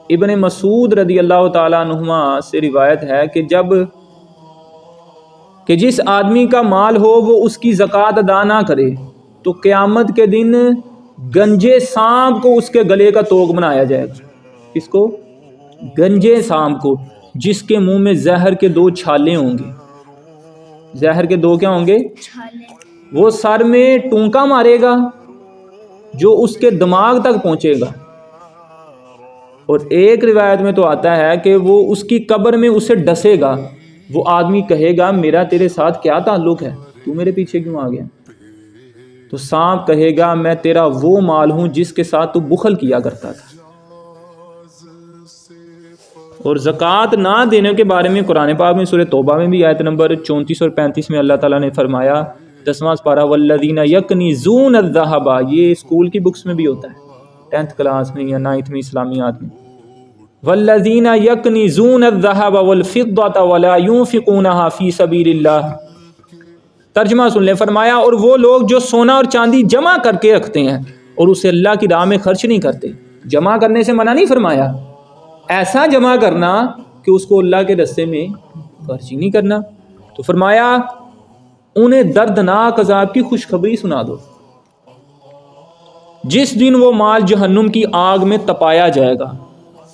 ابن مسعود رضی اللہ تعالیٰ عنہما سے روایت ہے کہ جس آدمی کا مال ہو وہ اس کی زکوٰۃ ادا نہ کرے تو قیامت کے دن گنجے سانپ کو اس کے گلے کا توق بنایا جائے گا۔ کس کو؟ گنجے سانپ کو، جس کے منہ میں زہر کے 2 چھالے ہوں گے۔ زہر کے 2 کیا ہوں گے؟ وہ سر میں ٹونکا مارے گا جو اس کے دماغ تک پہنچے گا، اور ایک روایت میں تو آتا ہے کہ وہ اس کی قبر میں اسے ڈسے گا۔ وہ آدمی کہے گا میرا تیرے ساتھ کیا تعلق ہے، تو میرے پیچھے کیوں آ گیا؟ تو سانپ کہے گا میں تیرا وہ مال ہوں جس کے ساتھ تو بخل کیا کرتا تھا۔ اور زکوٰۃ نہ دینے کے بارے میں قرآن پاک میں سورہ توبہ میں بھی آیت نمبر 34 اور 35 میں اللہ تعالیٰ نے فرمایا، 10واں پارہ، والذین یکنزون الذھب، یہ اسکول کی بکس میں بھی ہوتا ہے، 10th کلاس میں یا 9th میں اسلامیات میں، والذین یکنزون الذھب والفضة ولا ينفقونها فی سبیل اللہ۔ ترجمہ سن لیں، فرمایا اور وہ لوگ جو سونا اور چاندی جمع کر کے رکھتے ہیں اور اسے اللہ کی راہ میں خرچ نہیں کرتے۔ جمع کرنے سے منع نہیں فرمایا، ایسا جمع کرنا کہ اس کو اللہ کے راستے میں خرچ ہی نہیں کرنا۔ تو فرمایا انہیں دردناک عذاب کی خوشخبری سنا دو، جس دن وہ مال جہنم کی آگ میں تپایا جائے گا۔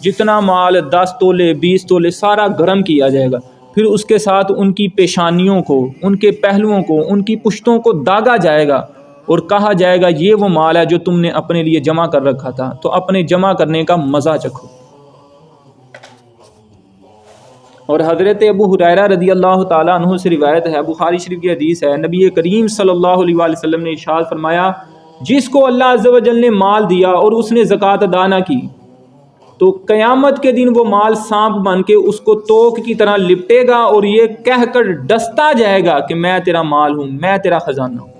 جتنا مال 10 تولے 20 تولے سارا گرم کیا جائے گا، پھر اس کے ساتھ ان کی پیشانیوں کو، ان کے پہلوؤں کو، ان کی پشتوں کو داغا جائے گا اور کہا جائے گا یہ وہ مال ہے جو تم نے اپنے لیے جمع کر رکھا تھا، تو اپنے جمع کرنے کا مزہ چکھو۔ اور حضرت ابو ہریرہ رضی اللہ تعالیٰ عنہ سے روایت ہے، بخاری شریف کی حدیث ہے، نبی کریم صلی اللہ علیہ وآلہ وسلم نے ارشاد فرمایا، جس کو اللہ عز و جل نے مال دیا اور اس نے زکوٰۃ ادا نہ کی تو قیامت کے دن وہ مال سانپ بن کے اس کو توق کی طرح لپٹے گا اور یہ کہہ کر ڈستا جائے گا کہ میں تیرا مال ہوں، میں تیرا خزانہ ہوں۔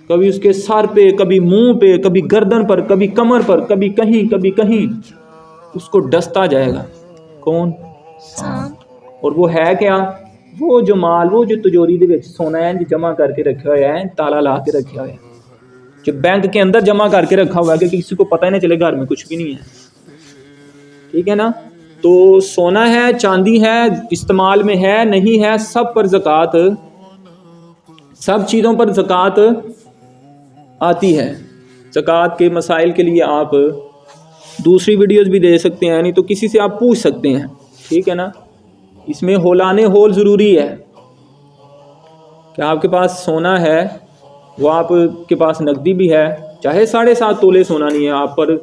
کبھی اس کے سر پہ، کبھی منہ پہ، کبھی گردن پر، کبھی کمر پر، کبھی کہیں اس کو ڈستا جائے گا۔ کون؟ سانپ۔ اور وہ ہے کیا؟ وہ جو مال، وہ جو تجوری دے وچ سونا ہے جمع کر کے رکھا ہوا ہے، تالا لا کے رکھا ہوا ہے، جو بینک کے اندر جمع کر کے رکھا ہوا ہے کہ کسی کو پتہ ہی نہ چلے گھر میں کچھ بھی نہیں ہے، ٹھیک ہے نا؟ تو سونا ہے، چاندی ہے، استعمال میں ہے نہیں ہے، سب پر زکوٰۃ، سب چیزوں پر زکوٰۃ آتی ہے۔ زکوٰۃ کے مسائل کے لیے آپ دوسری ویڈیوز بھی دے سکتے ہیں، نہیں تو کسی سے آپ پوچھ سکتے ہیں، ٹھیک ہے نا؟ اس میں ہولانے ہول ضروری ہے کہ آپ کے پاس سونا ہے، وہ آپ کے پاس نقدی بھی ہے، چاہے 7.5 تولے سونا نہیں ہے، آپ پر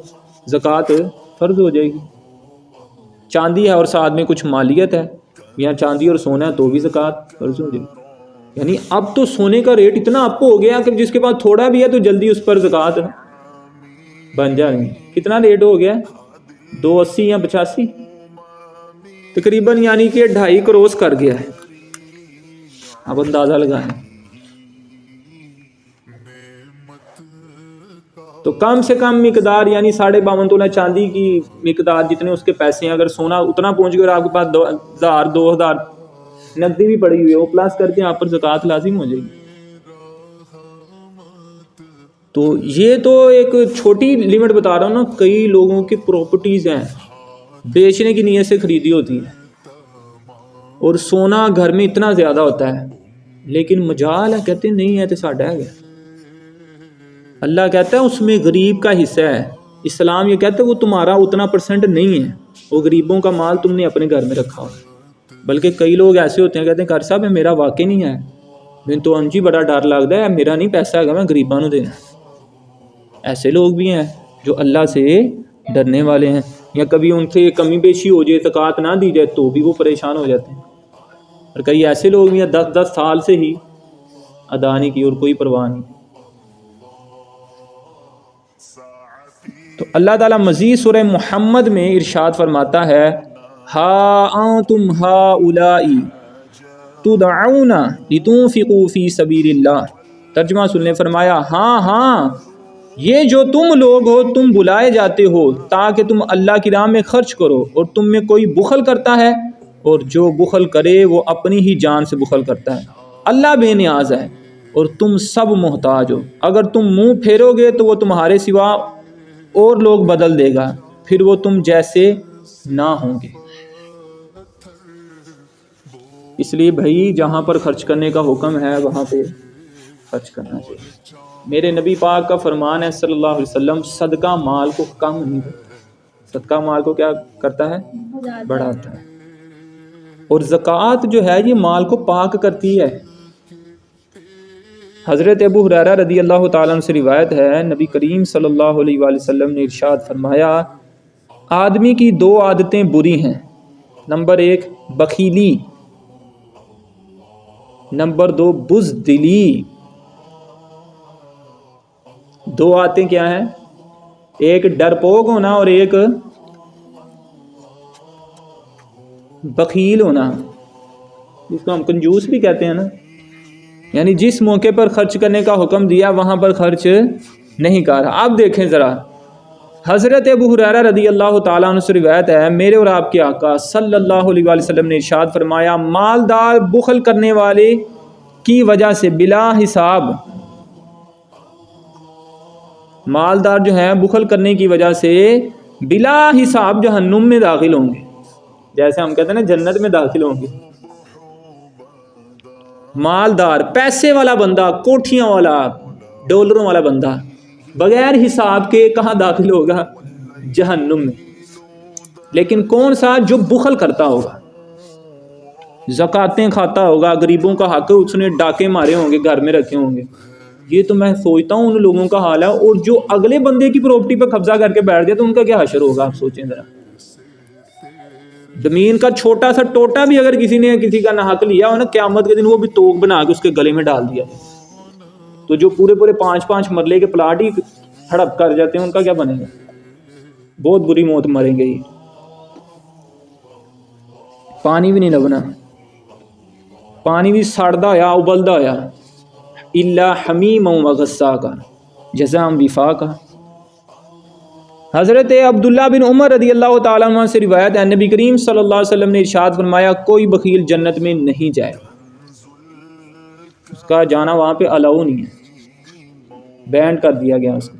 زکوٰۃ فرض ہو جائے گی۔ چاندی ہے اور ساتھ میں کچھ مالیت ہے، یا چاندی اور سونا ہے تو بھی زکوٰۃ فرض ہو جائے گی۔ یعنی اب تو سونے کا ریٹ اتنا اپ ہو گیا کہ جس کے پاس تھوڑا بھی ہے تو جلدی اس پر زکوٰۃ بن جائے گی۔ کتنا ریٹ ہو گیا؟ 280 یا 85 تقریباً، یعنی کہ 2.5 کروس کر گیا ہے۔ اب اندازہ لگائیں، تو کم سے کم مقدار یعنی 52.5 تولہ چاندی کی مقدار جتنے اس کے پیسے ہیں، اگر سونا اتنا پہنچ گیا اور آپ کے پاس 2,000 نقدی بھی پڑی ہوئی ہے، وہ پلس کر کے آپ پر زکوٰۃ لازم ہو جائے گی۔ تو یہ تو ایک چھوٹی لیمٹ بتا رہا ہوں نا، کئی لوگوں کی پراپرٹیز ہیں بیچنے کی نیت سے خریدی ہوتی ہے، اور سونا گھر میں اتنا زیادہ ہوتا ہے، لیکن مجال ہے، کہتے ہیں نہیں ہے تو ساڈا ہے۔ اللہ کہتا ہے اس میں غریب کا حصہ ہے۔ اسلام یہ کہتا ہے وہ تمہارا اتنا پرسنٹ نہیں ہے، وہ غریبوں کا مال تم نے اپنے گھر میں رکھا ہو۔ بلکہ کئی لوگ ایسے ہوتے ہیں کہتے ہیں کر صاحب میرا واقع نہیں ہے، میں تو انجی بڑا ڈر لگتا ہے، میرا نہیں پیسہ ہے میں غریباں نوں دینا۔ ایسے لوگ بھی ہیں جو اللہ سے ڈرنے والے ہیں، یا کبھی ان سے کمی بیشی ہو جائے، زکوٰۃ نہ دی جائے تو بھی وہ پریشان ہو جاتے ہیں۔ اور کئی ایسے لوگ بھی ہیں 10 سال سے ہی ادا نہیں کی اور کوئی پرواہ نہیں۔ تو اللہ تعالیٰ مزید سورہ محمد میں ارشاد فرماتا ہے ہا انتم ہؤلاء تدعون لتنفقوا فی سبیل اللہ۔ ترجمہ سن لیں، فرمایا ہاں یہ جو تم لوگ ہو تم بلائے جاتے ہو تاکہ تم اللہ کی راہ میں خرچ کرو، اور تم میں کوئی بخل کرتا ہے، اور جو بخل کرے وہ اپنی ہی جان سے بخل کرتا ہے۔ اللہ بے نیاز ہے اور تم سب محتاج ہو۔ اگر تم منہ پھیرو گے تو وہ تمہارے سوا اور لوگ بدل دے گا، پھر وہ تم جیسے نہ ہوں گے۔ اس لیے بھائی جہاں پر خرچ کرنے کا حکم ہے وہاں پہ خرچ کرنا چاہیے۔ میرے نبی پاک کا فرمان ہے صلی اللہ علیہ وسلم، صدقہ مال کو کم نہیں کرتا، صدقہ مال کو کیا کرتا ہے؟ بڑھاتا ہے۔ اور زکوٰۃ جو ہے یہ مال کو پاک کرتی ہے۔ حضرت ابو ہریرہ رضی اللہ تعالیٰ عنہ سے روایت ہے، نبی کریم صلی اللہ علیہ وآلہ وسلم نے ارشاد فرمایا آدمی کی 2 عادتیں بری ہیں۔ Number 1 بخیلی، number 2 بزدلی۔ 2 عادتیں کیا ہیں؟ ایک ڈرپوک ہونا اور ایک بخیل ہونا، جس کو ہم کنجوس بھی کہتے ہیں نا، یعنی جس موقع پر خرچ کرنے کا حکم دیا وہاں پر خرچ نہیں کر رہا۔ آپ دیکھیں ذرا، حضرت ابو ہریرہ رضی اللہ تعالیٰ عنہ سے روایت ہے، میرے اور آپ کے آقا صلی اللہ علیہ وآلہ وسلم نے ارشاد فرمایا مالدار بخل کرنے والے کی وجہ سے بلا حساب، مالدار جو ہیں بخل کرنے کی وجہ سے بلا حساب جہنم میں داخل ہوں گے۔ جیسے ہم کہتے ہیں نا جنت میں داخل ہوں گے۔ مالدار، پیسے والا بندہ، کوٹھیاں والا، ڈالروں والا بندہ بغیر حساب کے کہاں داخل ہوگا؟ جہنم میں۔ لیکن کون سا؟ جو بخل کرتا ہوگا، زکاتیں کھاتا ہوگا، غریبوں کا حق اس نے ڈاکے مارے ہوں گے، گھر میں رکھے ہوں گے۔ یہ تو میں سوچتا ہوں ان لوگوں کا حال ہے، اور جو اگلے بندے کی پراپرٹی پہ قبضہ کر کے بیٹھ جائے تو ان کا کیا حشر ہوگا؟ آپ سوچیں ذرا۔ زمین کا چھوٹا سا ٹوٹا بھی اگر کسی نے کسی کا نہ حق لیا ہو نا، قیامت کے دن وہ بھی توق بنا کے اس کے گلے میں ڈال دیا، تو جو پورے 5 مرلے کے پلاٹ ہی ہڑپ کر جاتے ہیں ان کا کیا بنے گا؟ بہت بری موت مریں گے۔ یہ پانی بھی نہیں لبنا، پانی بھی سڑدا ہویا ابلدا ہویا، الا حمیما وغساقا جزاء وفاقا۔ حضرت عبداللہ بن عمر رضی اللہ تعالیٰ عنہ سے روایت ہے، نبی کریم صلی اللہ علیہ وسلم نے ارشاد فرمایا کوئی بخیل جنت میں نہیں جائے گا، اس کا جانا وہاں پہ الاؤ نہیں ہے، بینڈ کر دیا گیا اس کو۔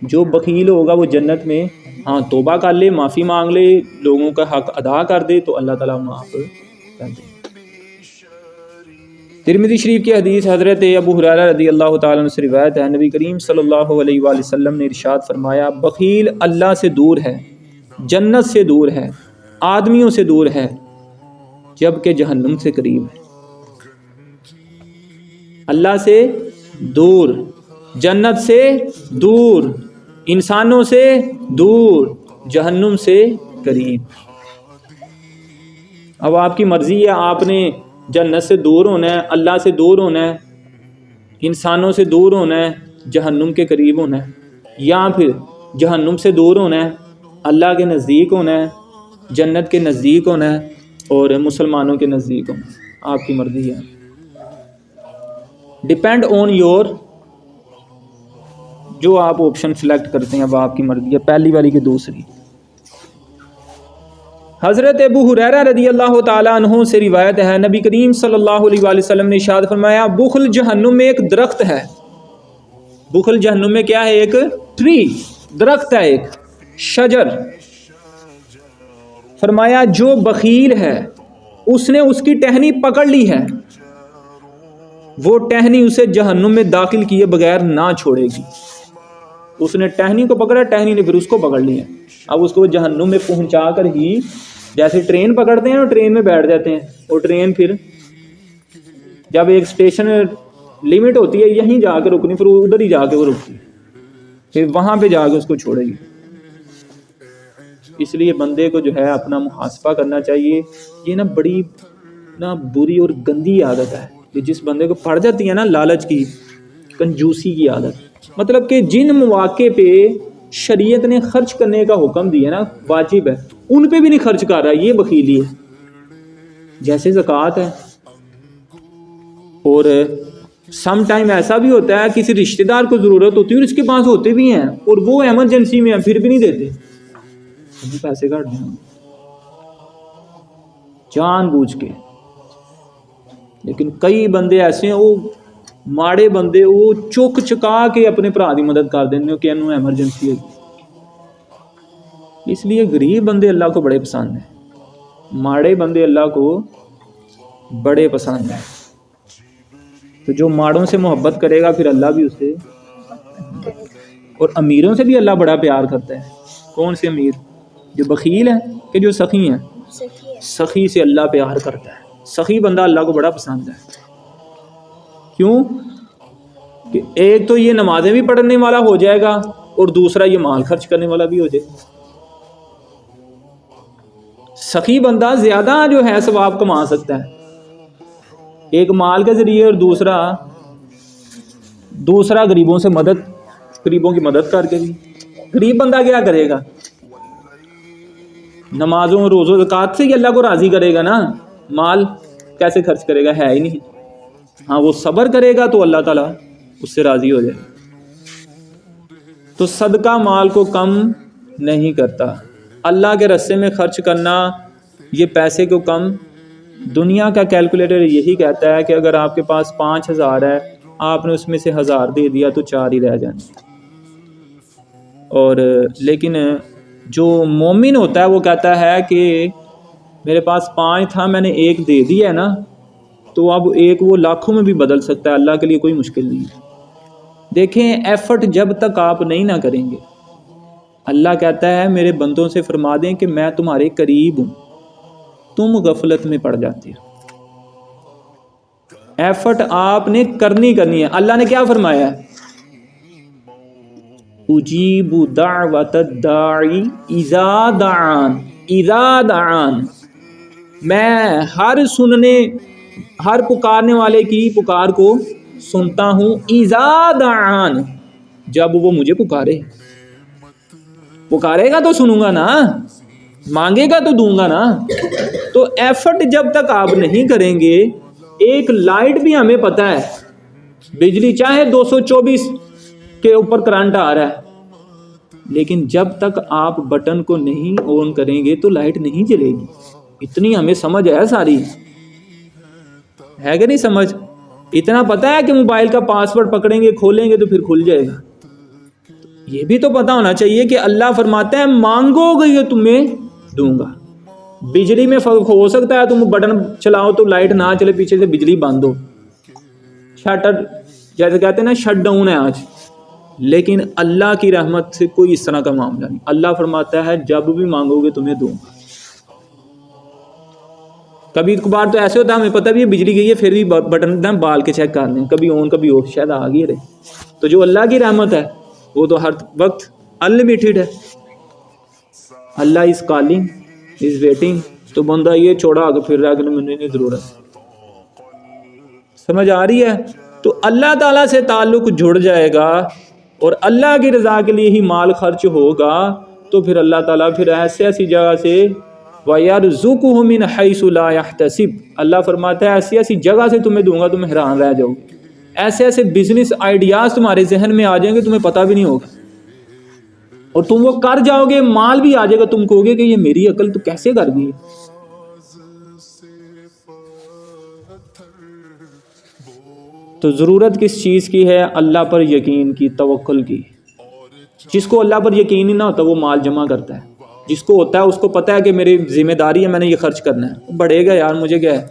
جو بخیل ہوگا وہ جنت میں ہاں توبہ کر لے، معافی مانگ لے، لوگوں کا حق ادا کر دے تو اللہ تعالیٰ معاف کر دے۔ ترمذی شریف کی حدیث حضرت ابو ہریرہ رضی اللہ تعالیٰ عنہ سے روایت ہے، نبی کریم صلی اللہ علیہ وآلہ وسلم نے ارشاد فرمایا بخیل اللہ سے دور ہے، جنت سے دور ہے، آدمیوں سے دور ہے، جبکہ جہنم سے قریب ہے۔ اللہ سے دور، جنت سے دور، انسانوں سے دور، جہنم سے قریب۔ اب آپ کی مرضی ہے، آپ نے جنت سے دور ہونا ہے، اللہ سے دور ہونا ہے، انسانوں سے دور ہونا ہے، جہنم کے قریب ہونا ہے، یا پھر جہنم سے دور ہونا ہے، اللہ کے نزدیک ہونا ہے، جنت کے نزدیک ہونا ہے، اور مسلمانوں کے نزدیک ہونا ہے۔ آپ کی مرضی ہے، ڈیپینڈ آن یور، جو آپ آپشن سلیکٹ کرتے ہیں اب آپ کی مرضی ہے، پہلی والی کی دوسری۔ حضرت ابو ہریرہ رضی اللہ تعالیٰ عنہ سے روایت ہے، نبی کریم صلی اللہ علیہ وآلہ وسلم نے ارشاد فرمایا بخل جہنم میں ایک درخت ہے۔ بخل جہنم میں کیا ہے؟ ایک ٹری، درخت ہے، ایک شجر، فرمایا جو بخیل ہے اس نے اس کی ٹہنی پکڑ لی ہے، وہ ٹہنی اسے جہنم میں داخل کیے بغیر نہ چھوڑے گی۔ اس نے ٹہنی کو پکڑا، ٹہنی نے پھر اس کو پکڑ لیا، اب اس کو جہنم میں پہنچا کر ہی، جیسے ٹرین پکڑتے ہیں اور ٹرین میں بیٹھ جاتے ہیں، اور ٹرین پھر جب ایک اسٹیشن لمٹ ہوتی ہے یہیں جا کے رکنی، پھر ادھر ہی جا کے وہ رکتی ہے، پھر وہاں پہ جا کے اس کو چھوڑے گی۔ اس لیے بندے کو جو ہے اپنا محاسبہ کرنا چاہیے۔ یہ نا بڑی بری اور گندی عادت ہے کہ جس بندے کو پڑ جاتی ہے نا لالچ کی، کنجوسی کی عادت، مطلب کہ جن مواقع پہ شریعت نے خرچ کرنے کا حکم دیا نا، واجب ہے، ان پہ بھی نہیں خرچ کر رہا، یہ بخیلی ہے۔ جیسے زکوٰۃ ہے، اور سم ٹائم ایسا بھی ہوتا ہے کسی رشتہ دار کو ضرورت ہوتی ہے اور اس کے پاس ہوتے بھی ہیں اور وہ ایمرجنسی میں ہیں، پھر بھی نہیں دیتے، پیسے کاٹ دیں جان بوجھ کے۔ لیکن کئی بندے ایسے ہیں، وہ ماڑے بندے، وہ چک چکا کے اپنے بھرا دی مدد کر دیں کہ انہوں ایمرجنسی ہے۔ اس لیے غریب بندے اللہ کو بڑے پسند ہیں، ماڑے بندے اللہ کو بڑے پسند ہیں۔ تو جو ماڑوں سے محبت کرے گا پھر اللہ بھی اسے، اور امیروں سے بھی اللہ بڑا پیار کرتا ہے۔ کون سے امیر؟ جو بخیل ہیں کہ جو سخی ہیں؟ سخی سے اللہ پیار کرتا ہے، سخی بندہ اللہ کو بڑا پسند ہے۔ کیوں؟ کہ ایک تو یہ نمازیں بھی پڑھنے والا ہو جائے گا اور دوسرا یہ مال خرچ کرنے والا بھی ہو جائے گا۔ سخی بندہ زیادہ جو ہے ثواب کما سکتا ہے، ایک مال کے ذریعے اور دوسرا غریبوں سے غریبوں کی مدد کر کے بھی۔ غریب بندہ کیا کرے گا؟ نمازوں روزوں زکوٰۃ سے ہی اللہ کو راضی کرے گا نا، مال کیسے خرچ کرے گا؟ ہے ہی نہیں۔ ہاں وہ صبر کرے گا تو اللہ تعالیٰ اس سے راضی ہو جائے گا۔ تو صدقہ مال کو کم نہیں کرتا، اللہ کے راستے میں خرچ کرنا یہ پیسے کو کم۔ دنیا کا کیلکولیٹر یہی کہتا ہے کہ اگر آپ کے پاس 5,000 ہے، آپ نے اس میں سے 1,000 دے دیا تو 4 ہی رہ جانے۔ اور لیکن جو مومن ہوتا ہے وہ کہتا ہے کہ میرے پاس 5 تھا، میں نے 1 دے دیا ہے نا، تو اب 1 وہ لاکھوں میں بھی بدل سکتا ہے، اللہ کے لیے کوئی مشکل نہیں ہے۔ دیکھیں ایفرٹ جب تک آپ نہیں نہ کریں گے، اللہ کہتا ہے میرے بندوں سے فرما دیں کہ میں تمہارے قریب ہوں، تم غفلت میں پڑ جاتے ہو۔ ایفرٹ آپ نے کرنی ہے۔ اللہ نے کیا فرمایا ہے؟ اجیب دعوت الداعی اذا دعان، میں ہر پکارنے والے کی پکار کو سنتا ہوں، اذا دعان، جب وہ مجھے پکارے گا تو سنوں گا نا، مانگے گا تو دوں گا نا۔ تو ایفرٹ جب تک آپ نہیں کریں گے، ایک لائٹ بھی ہمیں پتہ ہے، بجلی چاہے 224 کے اوپر کرنٹ آ رہا ہے، لیکن جب تک آپ بٹن کو نہیں آن کریں گے تو لائٹ نہیں جلے گی۔ اتنی ہمیں سمجھ ہے، ساری ہے کہ نہیں سمجھ؟ اتنا پتہ ہے کہ موبائل کا پاسورڈ پکڑیں گے کھولیں گے تو پھر کھل جائے گا۔ یہ بھی تو پتہ ہونا چاہیے کہ اللہ فرماتا ہے مانگو گے یہ تمہیں دوں گا۔ بجلی میں فرق ہو سکتا ہے تم بٹن چلاؤ تو لائٹ نہ چلے، پیچھے سے بجلی بند ہو، شٹر جیسے کہتے ہیں نا شٹ ڈاؤن ہے آج، لیکن اللہ کی رحمت سے کوئی اس طرح کا معاملہ نہیں۔ اللہ فرماتا ہے جب بھی مانگو گے تمہیں دوں گا۔ کبھی کبھار تو ایسے ہوتا ہے ہمیں پتہ بھی ہے بجلی گئی ہے پھر بھی بٹن بال کے چیک کر لیں، کبھی آن کبھی آف، شاید آ گئی رہے۔ تو جو اللہ کی رحمت ہے وہ تو ہر وقت انلمیٹڈ ہے۔ اللہ از کالنگ، از ویٹنگ، تو بندہ یہ چھوڑا آگے پھر رہا کہ مجھے نہیں ضرورت۔ سمجھ آ رہی ہے؟ تو اللہ تعالیٰ سے تعلق جڑ جائے گا اور اللہ کی رضا کے لیے ہی مال خرچ ہوگا، تو پھر اللہ تعالیٰ پھر ایسی جگہ سے وَيَرْزُقُهُ مِنْ حَيْثُ لَا يَحْتَسِبُ، اللہ فرماتا ہے ایسی جگہ سے تمہیں دوں گا تم حیران رہ جاؤ گے۔ ایسے بزنس آئیڈیاز تمہارے ذہن میں آ جائیں گے تمہیں پتہ بھی نہیں ہوگا، اور تم وہ کر جاؤ گے، مال بھی آ جائے گا، تم کہو گے کہ یہ میری عقل تو کیسے کر گئی۔ تو ضرورت کس چیز کی ہے؟ اللہ پر یقین کی، توکل کی۔ جس کو اللہ پر یقین ہی نہ ہوتا وہ مال جمع کرتا ہے، جس کو ہوتا ہے اس کو پتہ ہے کہ میری ذمہ داری ہے، میں نے یہ خرچ کرنا ہے، بڑھے گا یار مجھے کیا ہے،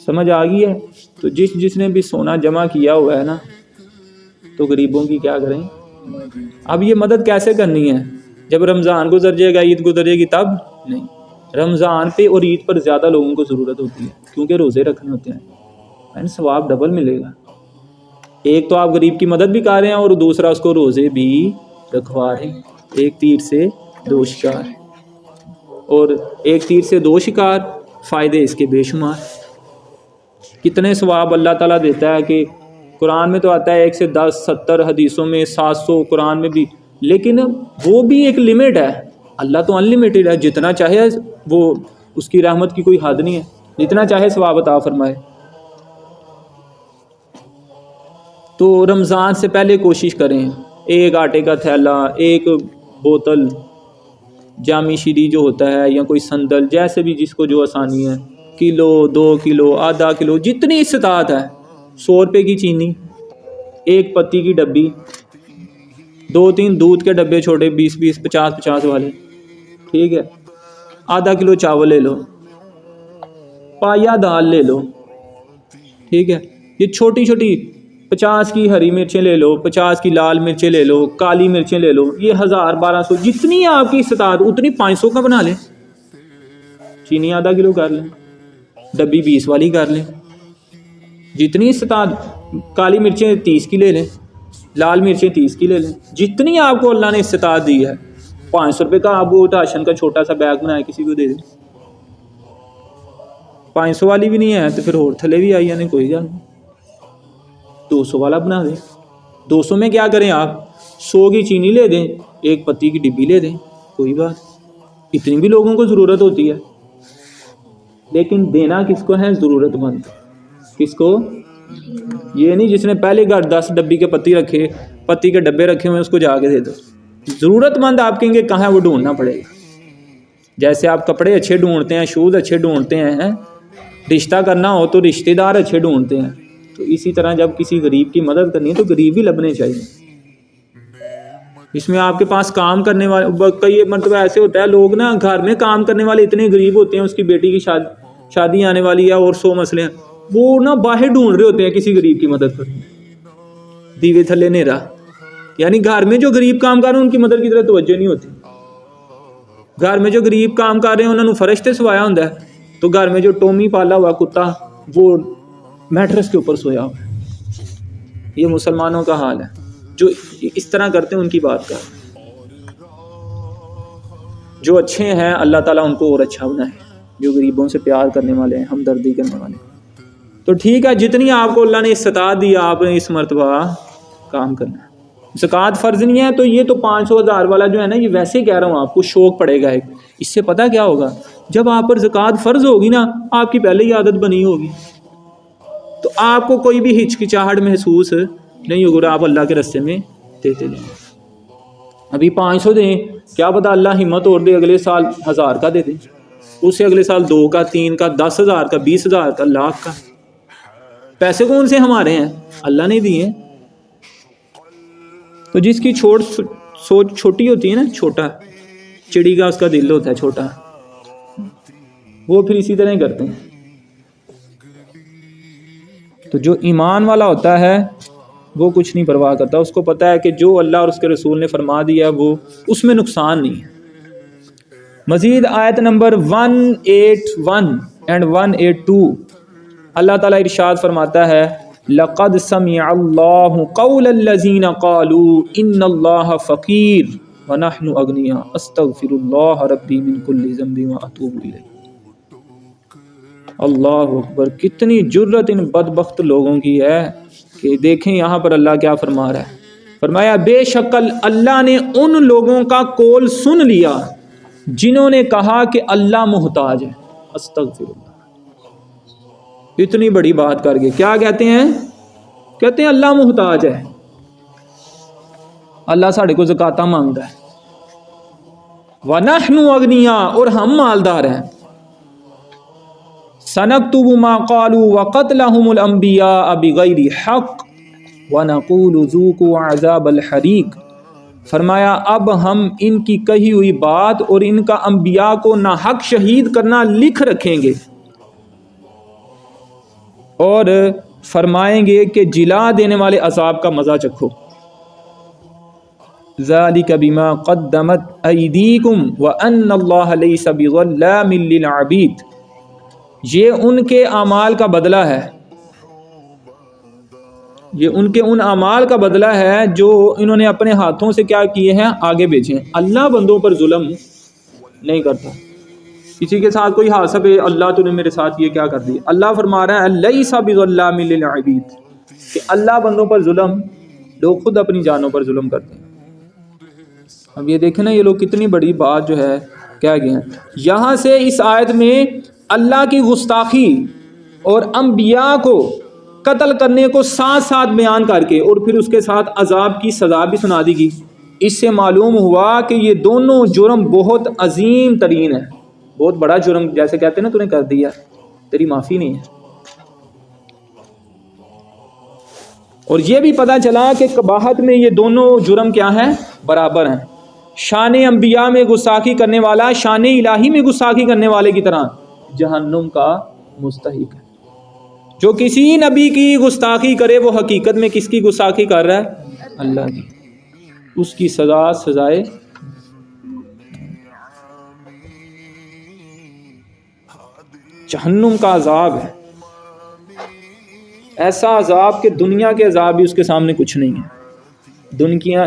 سمجھ آ گئی ہے؟ تو جس نے بھی سونا جمع کیا ہوا ہے نا، تو غریبوں کی کیا کریں؟ اب یہ مدد کیسے کرنی ہے؟ جب رمضان گزر جائے گا، عید گزر جائے گی تب نہیں، رمضان پہ اور عید پر زیادہ لوگوں کو ضرورت ہوتی ہے، کیونکہ روزے رکھنے ہوتے ہیں، ثواب ڈبل ملے گا۔ ایک تو آپ غریب کی مدد بھی کر رہے ہیں اور دوسرا اس کو روزے بھی رکھوا رہے ہیں، ایک تیر سے دو شکار، اور ایک تیر سے دو شکار، فائدے اس کے بے شمار۔ کتنے ثواب اللہ تعالیٰ دیتا ہے کہ قرآن میں تو آتا ہے 1 سے 10 70 حدیثوں میں 700 قرآن میں بھی، لیکن وہ بھی ایک لمٹ ہے۔ اللہ تو انلمیٹڈ ہے، جتنا چاہے وہ، اس کی رحمت کی کوئی حد نہیں ہے، جتنا چاہے ثواب عطا فرمائے۔ تو رمضان سے پہلے کوشش کریں، ایک آٹے کا تھیلا، ایک بوتل جامع شیری جو ہوتا ہے، یا کوئی سندل، جیسے بھی جس کو جو آسانی ہے، کلو 2 کلو آدھا کلو جتنی استطاعت ہے، 100 روپے کی چینی، ایک پتی کی ڈبی، 2-3 دودھ کے ڈبے چھوٹے 20-20 50-50 والے، ٹھیک ہے، آدھا کلو چاول لے لو، پایا دال لے لو، ٹھیک ہے، یہ چھوٹی چھوٹی 50 کی ہری مرچیں لے لو، 50 کی لال مرچیں لے لو، کالی مرچیں لے لو، یہ 1000-1200 جتنی آپ کی استطاعت اتنی 500 کا بنا لیں، چینی آدھا کلو کر لیں، ڈبی 20 والی کر لیں، جتنی استطاعت، کالی مرچیں 30 کی لے لیں، لال مرچیں 30 کی لے لیں، جتنی آپ کو اللہ نے استطاعت دی ہے۔ 500 روپے کا آپ وہ راشن کا چھوٹا سا بیگ بنائے کسی کو دے دیں، 500 والی بھی نہیں ہے تو پھر اور تھلے بھی آئی یعنی کوئی گل نہیں، 200 والا بنا دیں۔ 200 میں کیا کریں آپ، 100 کی چینی لے دیں، ایک پتی کی ڈبی لے دیں، کوئی بات، اتنی بھی لوگوں کو ضرورت ہوتی ہے، لیکن دینا کس کو ہے؟ ضرورت مند، کس کو؟ یہ نہیں جس نے پہلے گھر 10 ڈبی کے پتی کے ڈبے رکھے ہوئے اس کو جا کے دے دو۔ ضرورت مند آپ کہیں گے کہاں ہے، وہ ڈھونڈنا پڑے گا، جیسے آپ کپڑے اچھے ڈھونڈتے ہیں، شوز اچھے ڈھونڈتے ہیں، رشتہ کرنا ہو تو رشتہ دار اچھے ڈھونڈتے ہیں، تو اسی طرح جب کسی غریب کی مدد کرنی ہے تو غریب ہی لبنے چاہیے۔ اس میں آپ کے پاس کام کرنے والے، کئی مرتبہ ایسے ہوتا ہے لوگ نا گھر میں کام کرنے والے اتنے غریب ہوتے ہیں، اس کی بیٹی کی شادی آنے والی ہے اور 100 مسئلے ہیں، وہ نا باہر ڈھونڈ رہے ہوتے ہیں کسی غریب کی مدد کرنے، دیوے تھلے نیرا، یعنی گھر میں جو غریب کام کر رہے ہیں ان کی مدد کی طرف توجہ نہیں ہوتی۔ گھر میں جو غریب کام کر رہے ہیں انہوں نے فرش تے سوایا ہوتا ہے، تو گھر میں جو ٹومی پالا ہوا کتا وہ میٹرس کے اوپر سویا ہوا ہے۔ یہ مسلمانوں کا حال ہے، جو اس طرح کرتے ہیں ان کی بات کر، جو اچھے ہیں اللہ تعالیٰ ان کو اور اچھا بنائے، جو غریبوں سے پیار کرنے والے ہیں، ہمدردی کرنے والے ہیں۔ تو ٹھیک ہے، جتنی آپ کو اللہ نے استطاعت دی آپ نے اس مرتبہ کام کرنا ہے۔ زکوٰۃ فرض نہیں ہے تو یہ تو 500,000 والا جو ہے نا، یہ ویسے ہی کہہ رہا ہوں آپ کو، شوق پڑے گا ایک، اس سے پتہ کیا ہوگا، جب آپ پر زکوٰۃ فرض ہوگی نا، آپ کی پہلے ہی عادت بنی ہوگی، تو آپ کو کوئی بھی ہچکچاہٹ محسوس نہیں ہوگا، آپ اللہ کے راستے میں دیتے جائیں۔ ابھی 500 دیں، کیا پتہ اللہ ہمت اور دے اگلے سال 1000 کا دے دیں، اس سے اگلے سال 2 کا 3 کا 10,000 کا 20,000 کا لاکھ کا۔ پیسے کون سے ہمارے ہیں؟ اللہ نے دیے۔ تو جس کی سوچ چھوٹی ہوتی ہے نا، چھوٹا چڑی کا اس کا دل ہوتا ہے چھوٹا، وہ پھر اسی طرح کرتے ہیں۔ تو جو ایمان والا ہوتا ہے وہ کچھ نہیں پرواہ کرتا، اس کو پتہ ہے کہ جو اللہ اور اس کے رسول نے فرما دیا وہ اس میں نقصان نہیں ہے۔ مزید آیت نمبر 181 اینڈ 182 اللہ تعالیٰ ارشاد فرماتا ہے، لَقَدْ سَمِعَ اللَّهُ قَوْلَ الَّذِينَ قَالُوا إِنَّ اللَّهَ فَقِيرٌ وَنَحْنُ أَغْنِيَاءُ أَسْتَغْفِرُ اللَّهَ رَبِّي مِنْ كُلِّ ذَنْبٍ وَأَتُوبُ إِلَيْهِ۔ اللہ اکبر، کتنی جرت ان بدبخت لوگوں کی ہے کہ دیکھیں یہاں پر اللہ کیا فرما رہا ہے، فرمایا بے شک اللہ نے ان لوگوں کا قول سن لیا جنہوں نے کہا کہ اللہ محتاج ہے۔ استغفر اللہ، اتنی بڑی بات کر کے کیا کہتے ہیں؟ کہتے ہیں اللہ محتاج ہے، اللہ ساڑھے کو زکاتہ مانگتا ہے، وَنَحْنُ أَغْنِيَاءُ اور ہم مالدار ہیں، سَنَكْتُبُ مَا قَالُوا وَقَتْلَهُمُ الْأَنْبِيَاءَ بِغَيْرِ حَقٍّ وَنَقُولُ ذُوقُوا عَذَابَ الْحَرِيقِ فرمایا اب ہم ان کی کہی ہوئی بات اور ان کا انبیاء کو ناحق شہید کرنا لکھ رکھیں گے اور فرمائیں گے کہ جلا دینے والے عذاب کا مزہ چکھو۔ ذالک بما قدمت ایدیکم وان اللہ لیس بظلام للعبید، یہ ان کے اعمال کا بدلہ ہے، یہ ان کے ان اعمال کا بدلہ ہے جو انہوں نے اپنے ہاتھوں سے کیا کیے ہیں، آگے بھیجے ہیں۔ اللہ بندوں پر ظلم نہیں کرتا۔ کسی کے ساتھ کوئی حادثہ پہ اللہ تو نے میرے ساتھ یہ کیا کر دیا، اللہ فرما رہا ہے لیس بظلام للعبید کہ اللہ بندوں پر ظلم، لوگ خود اپنی جانوں پر ظلم کرتے ہیں۔ اب یہ دیکھیں نا، یہ لوگ کتنی بڑی بات جو ہے کہہ گئے ہیں۔ یہاں سے اس آیت میں اللہ کی گستاخی اور انبیاء کو قتل کرنے کو ساتھ ساتھ بیان کر کے اور پھر اس کے ساتھ عذاب کی سزا بھی سنا دی گئی۔ اس سے معلوم ہوا کہ یہ دونوں جرم بہت عظیم ترین ہے، بہت بڑا جرم، جیسے کہتے ہیں نا تو نے کر دیا، تیری معافی نہیں ہے۔ اور یہ بھی پتہ چلا کہ قباحت میں یہ دونوں جرم کیا ہیں، برابر ہیں۔ شان انبیاء میں گستاخی کرنے والا شان الہی میں گستاخی کرنے والے کی طرح جہنم کا مستحق ہے۔ جو کسی نبی کی گستاخی کرے وہ حقیقت میں کس کی گستاخی کر رہا ہے، اللہ کی، اس کی سزائے جہنم کا عذاب ہے، ایسا عذاب کہ دنیا کے عذاب بھی اس کے سامنے کچھ نہیں ہے،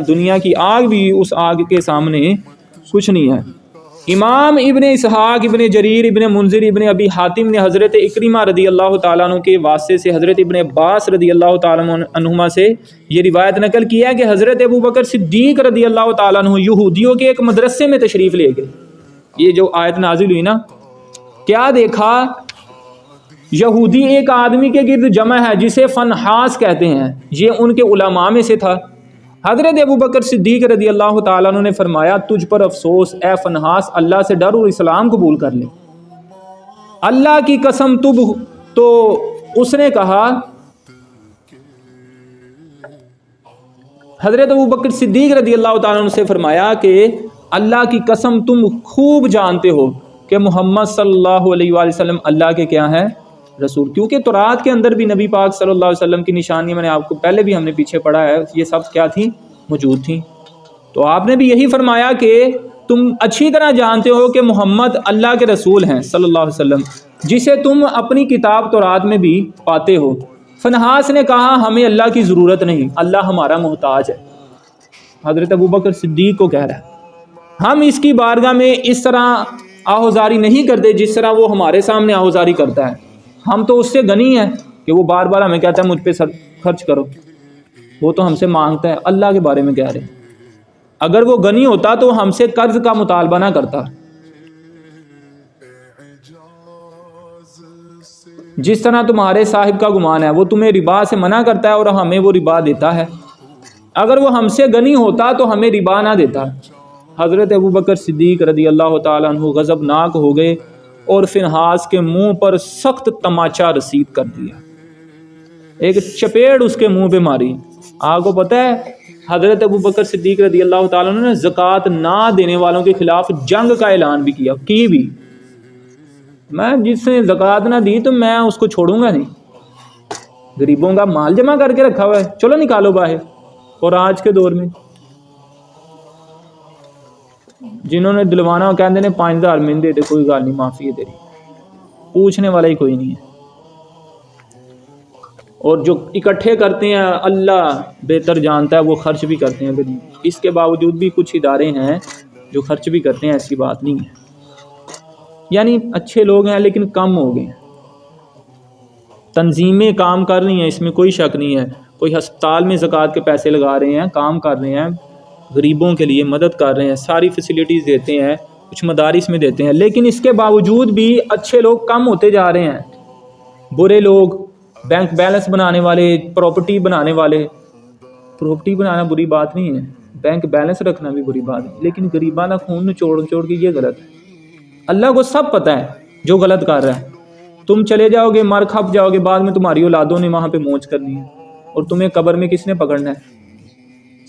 دنیا کی آگ بھی اس آگ کے سامنے کچھ نہیں ہے۔ امام ابن اسحاق، ابن جریر، ابن منذر، ابن ابی حاتم نے حضرت اکرمہ رضی اللہ تعالیٰ عنہ کے واسطے سے حضرت ابن عباس رضی اللہ تعالیٰ عنہما سے یہ روایت نقل کیا کہ حضرت ابوبکر صدیق رضی اللہ تعالیٰ عنہ یہودیوں کے ایک مدرسے میں تشریف لے گئے۔ یہ جو آیت نازل ہوئی نا، کیا دیکھا، یہودی ایک آدمی کے گرد جمع ہے جسے فنحاس کہتے ہیں، یہ ان کے علماء میں سے تھا۔ حضرت ابوبکر صدیق رضی اللہ تعالیٰ عنہ نے فرمایا تجھ پر افسوس اے فنحاس، اللہ سے ڈر اور اسلام قبول کر لے۔ اللہ کی قسم تو اس نے کہا، حضرت ابوبکر صدیق رضی اللہ تعالیٰ عنہ سے فرمایا کہ اللہ کی قسم تم خوب جانتے ہو کہ محمد صلی اللہ علیہ وآلہ وسلم اللہ کے کیا ہیں، رسول، کیونکہ تورات کے اندر بھی نبی پاک صلی اللہ علیہ وسلم کی نشانیاں میں نے آپ کو پہلے بھی ہم نے پیچھے پڑھا ہے، یہ سب کیا تھیں، موجود تھیں۔ تو آپ نے بھی یہی فرمایا کہ تم اچھی طرح جانتے ہو کہ محمد اللہ کے رسول ہیں صلی اللہ علیہ وسلم، جسے تم اپنی کتاب تورات میں بھی پاتے ہو۔ فنحاس نے کہا ہمیں اللہ کی ضرورت نہیں، اللہ ہمارا محتاج ہے۔ حضرت ابوبکر صدیق کو کہہ رہا ہے ہم اس کی بارگاہ میں اس طرح آہوزاری نہیں کرتے جس طرح وہ ہمارے سامنے آہوزاری کرتا ہے، ہم تو اس سے غنی ہیں کہ وہ بار بار ہمیں کہتا ہے مجھ پہ خرچ کرو، وہ تو ہم سے مانگتا ہے۔ اللہ کے بارے میں کہہ رہے ہیں اگر وہ غنی ہوتا تو ہم سے قرض کا مطالبہ نہ کرتا۔ جس طرح تمہارے صاحب کا گمان ہے، وہ تمہیں ربا سے منع کرتا ہے اور ہمیں وہ ربا دیتا ہے، اگر وہ ہم سے غنی ہوتا تو ہمیں ربا نہ دیتا۔ حضرت ابوبکر صدیق رضی اللہ تعالیٰ عنہ غضبناک ہو گئے اور فنحاس کے منہ پر سخت تماچا رسید کر دیا، ایک چپیڑ اس کے منہ پہ ماری۔ آپ کو پتہ ہے حضرت ابوبکر صدیق رضی اللہ تعالیٰ عنہ نے زکوٰۃ نہ دینے والوں کے خلاف جنگ کا اعلان بھی کیا، کی بھی، میں جس نے زکوٰۃ نہ دی تو میں اس کو چھوڑوں گا نہیں، غریبوں کا مال جمع کر کے رکھا ہوا ہے، چلو نکالو باہر۔ اور آج کے دور میں جنہوں نے دلوانا کہتے ہیں 5000 من دے دے، کوئی گل نہیں، معافی ہے تیری، پوچھنے والا ہی کوئی نہیں ہے۔ اور جو اکٹھے کرتے ہیں اللہ بہتر جانتا ہے، وہ خرچ بھی کرتے ہیں غریب۔ اس کے باوجود بھی کچھ ادارے ہیں جو خرچ بھی کرتے ہیں، ایسی بات نہیں ہے، یعنی اچھے لوگ ہیں لیکن کم ہو گئے ہیں۔ تنظیمیں کام کر رہی ہیں، اس میں کوئی شک نہیں ہے، کوئی ہسپتال میں زکوٰۃ کے پیسے لگا رہے ہیں، کام کر رہے ہیں، غریبوں کے لیے مدد کر رہے ہیں، ساری فیسلٹیز دیتے ہیں، کچھ مدارس میں دیتے ہیں، لیکن اس کے باوجود بھی اچھے لوگ کم ہوتے جا رہے ہیں۔ برے لوگ، بینک بیلنس بنانے والے، پراپرٹی بنانے والے، پراپرٹی بنانا بری بات نہیں ہے، بینک بیلنس رکھنا بھی بری بات ہے، لیکن غریباں کا خون نچوڑ کے یہ غلط ہے۔ اللہ کو سب پتہ ہے جو غلط کر رہا ہے، تم چلے جاؤ گے، مر کھپ جاؤ گے، بعد میں تمہاری اولادوں نے وہاں پہ موج کرنی ہے، اور تمہیں قبر میں کس نے پکڑنا ہے؟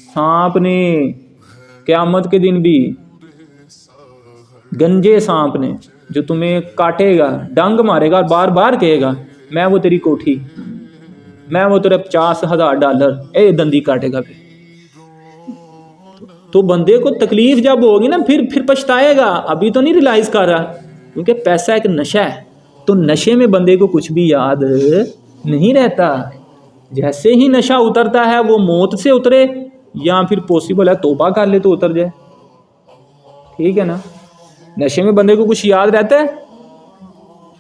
سانپ نے، قیامت کے دن بھی گنجے سانپ نے جو تمہیں کاٹے گا، ڈنگ مارے گا اور بار بار کہے گا میں وہ تیری کوٹھی، میں وہ تیرے $50,000 دندی کاٹے گا۔ تو بندے کو تکلیف جب ہوگی نا پھر پچھتائے گا، ابھی تو نہیں ریلائز کر رہا، کیونکہ پیسہ ایک نشہ ہے، تو نشے میں بندے کو کچھ بھی یاد نہیں رہتا۔ جیسے ہی نشہ اترتا ہے وہ موت سے اترے یا پھر پوسیبل ہے توبہ کر لے تو اتر جائے، ٹھیک ہے نا۔ نشے میں بندے کو کچھ یاد رہتا ہے؟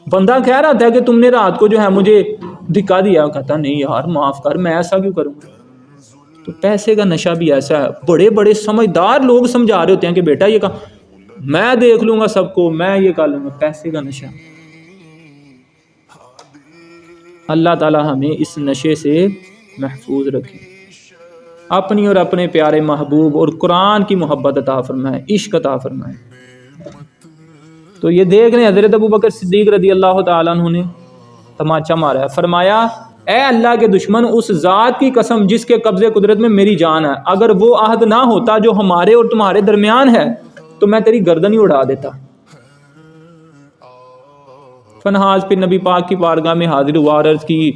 بندہ کہہ رہا ہوتا ہے کہ تم نے رات کو جو ہے مجھے دھکا دیا، کہتا نہیں یار معاف کر، میں ایسا کیوں کروں۔ تو پیسے کا نشہ بھی ایسا ہے، بڑے بڑے سمجھدار لوگ سمجھا رہے ہوتے ہیں کہ بیٹا یہ میں دیکھ لوں گا سب کو، میں یہ کر لوں گا، پیسے کا نشہ۔ اللہ تعالی ہمیں اس نشے سے محفوظ رکھے، اپنی اور اپنے پیارے محبوب اور قرآن کی محبت عطا فرمائے، عشق عطا فرمائے۔ تو یہ دیکھ رہے ہیں حضرت ابوبکر صدیق رضی اللہ تعالیٰ عنہ نے تماچا مارا ہے، فرمایا اے اللہ کے دشمن، اس ذات کی قسم جس کے قبضے قدرت میں میری جان ہے، اگر وہ عہد نہ ہوتا جو ہمارے اور تمہارے درمیان ہے تو میں تیری گردن ہی اڑا دیتا۔ فنہاز پھر نبی پاک کی بارگاہ میں حاضر ہوا، عرض کی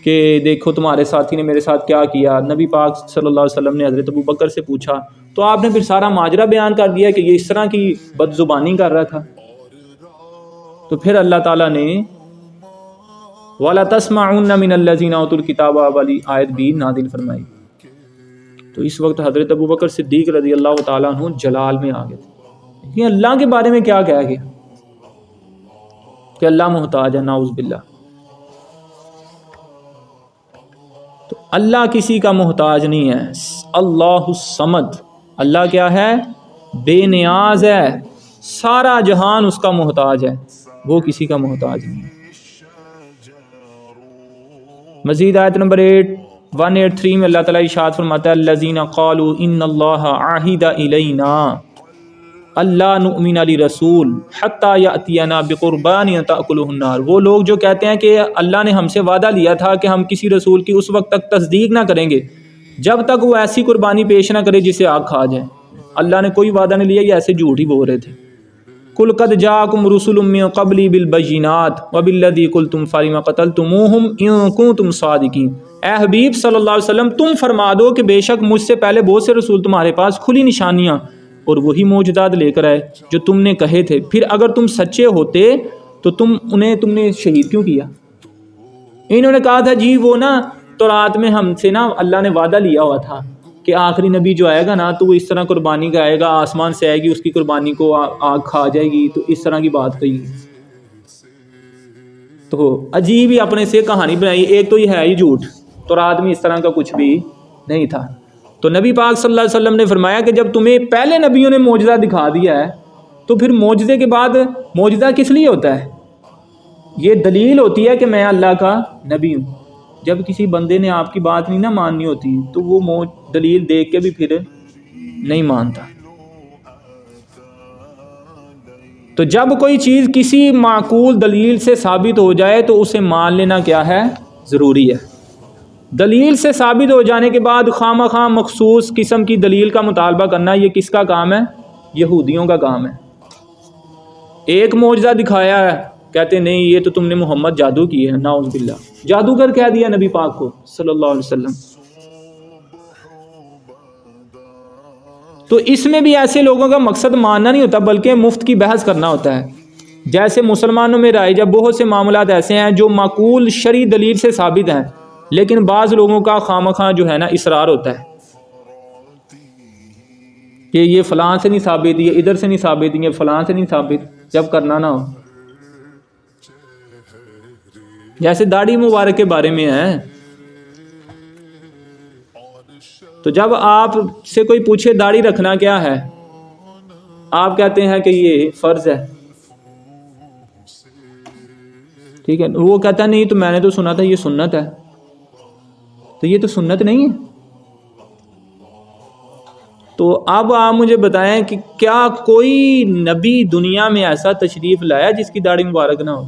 کہ دیکھو تمہارے ساتھی نے میرے ساتھ کیا کیا۔ نبی پاک صلی اللہ علیہ وسلم نے حضرت ابوبکر سے پوچھا تو آپ نے پھر سارا ماجرا بیان کر دیا کہ یہ اس طرح کی بد زبانی کر رہا تھا۔ تو پھر اللہ تعالیٰ نے وَلَا تَسْمَعُنَّ مِنَ الَّذِينَ أُوتُوا الْكِتَابَ والی آیت بھی نازل فرمائی۔ تو اس وقت حضرت ابوبکر صدیق رضی اللہ تعالیٰ عنہ جلال میں آ گئے تھے۔ یہ اللہ کے بارے میں کیا کہا گیا کہ اللہ محتاج ہے، نعوذ باللہ۔ تو اللہ کسی کا محتاج نہیں ہے، اللہ الصمد، اللہ کیا ہے؟ بے نیاز ہے، سارا جہان اس کا محتاج ہے، وہ کسی کا محتاج نہیں ہے۔ مزید آیت نمبر 183 میں اللہ تعالیٰ ارشاد فرماتا ہے الذین قالوا ان اللہ عہد الینا اللہ نؤمن لرسول حتی یأتینا بقربان تأکلہ النار۔ وہ لوگ جو کہتے ہیں کہ اللہ نے ہم سے وعدہ لیا تھا کہ ہم کسی رسول کی اس وقت تک تصدیق نہ کریں گے جب تک وہ ایسی قربانی پیش نہ کرے جسے آگ کھا جائے۔ اللہ نے کوئی وعدہ نہیں لیا، یہ ایسے جھوٹ ہی بول رہے تھے۔ قل قد جاءکم رسل من قبلی بالبینات وبالذی قلتم فلم قتلتموہم ان کنتم صادقین۔ اے حبیب صلی اللہ علیہ وسلم تم فرما دو کہ بے شک مجھ سے پہلے بہت سے رسول تمہارے پاس کھلی نشانیاں اور وہی معجزات لے کر آئے جو تم نے کہے تھے، پھر اگر تم سچے ہوتے تو تم نے شہید کیوں کیا؟ انہوں نے کہا تھا جی وہ نا تورات میں ہم سے نا اللہ نے وعدہ لیا ہوا تھا کہ آخری نبی جو آئے گا نا تو وہ اس طرح قربانی کا آئے گا، آسمان سے آئے گی، اس کی قربانی کو آگ کھا جائے گی، تو اس طرح کی بات کہی۔ تو عجیب ہی اپنے سے کہانی بنائی، ایک تو یہ ہے ہی جھوٹ، تورات میں اس طرح کا کچھ بھی نہیں تھا۔ تو نبی پاک صلی اللہ علیہ وسلم نے فرمایا کہ جب تمہیں پہلے نبیوں نے معجزہ دکھا دیا ہے تو پھر معجزے کے بعد معجزہ کس لیے ہوتا ہے؟ یہ دلیل ہوتی ہے کہ میں اللہ کا نبی ہوں۔ جب کسی بندے نے آپ کی بات نہیں نہ ماننی ہوتی تو وہ دلیل دیکھ کے بھی پھر نہیں مانتا۔ تو جب کوئی چیز کسی معقول دلیل سے ثابت ہو جائے تو اسے مان لینا کیا ہے؟ ضروری ہے۔ دلیل سے ثابت ہو جانے کے بعد خواہ خواہ مخصوص قسم کی دلیل کا مطالبہ کرنا یہ کس کا کام ہے؟ یہودیوں کا کام ہے۔ ایک معجزہ دکھایا ہے، کہتے نہیں یہ تو تم نے محمد جادو کی ہے، نعوذ باللہ، جادوگر کہہ دیا نبی پاک کو صلی اللہ علیہ وسلم۔ تو اس میں بھی ایسے لوگوں کا مقصد ماننا نہیں ہوتا بلکہ مفت کی بحث کرنا ہوتا ہے۔ جیسے مسلمانوں میں رائج ہے بہت سے معاملات ایسے ہیں جو معقول شرعی دلیل سے ثابت ہیں، لیکن بعض لوگوں کا خواہ جو ہے نا اصرار ہوتا ہے کہ یہ فلاں سے نہیں ثابت، یہ ادھر سے نہیں ثابت، یہ فلاں سے نہیں ثابت، جب کرنا نہ ہو۔ جیسے داڑھی مبارک کے بارے میں ہے، تو جب آپ سے کوئی پوچھے داڑھی رکھنا کیا ہے، آپ کہتے ہیں کہ یہ فرض ہے، ٹھیک ہے، وہ کہتا نہیں تو میں نے تو سنا تھا یہ سنت ہے، تو یہ تو سنت نہیں ہے۔ تو اب آپ مجھے بتائیں کہ کیا کوئی نبی دنیا میں ایسا تشریف لایا جس کی داڑھی مبارک نہ ہو؟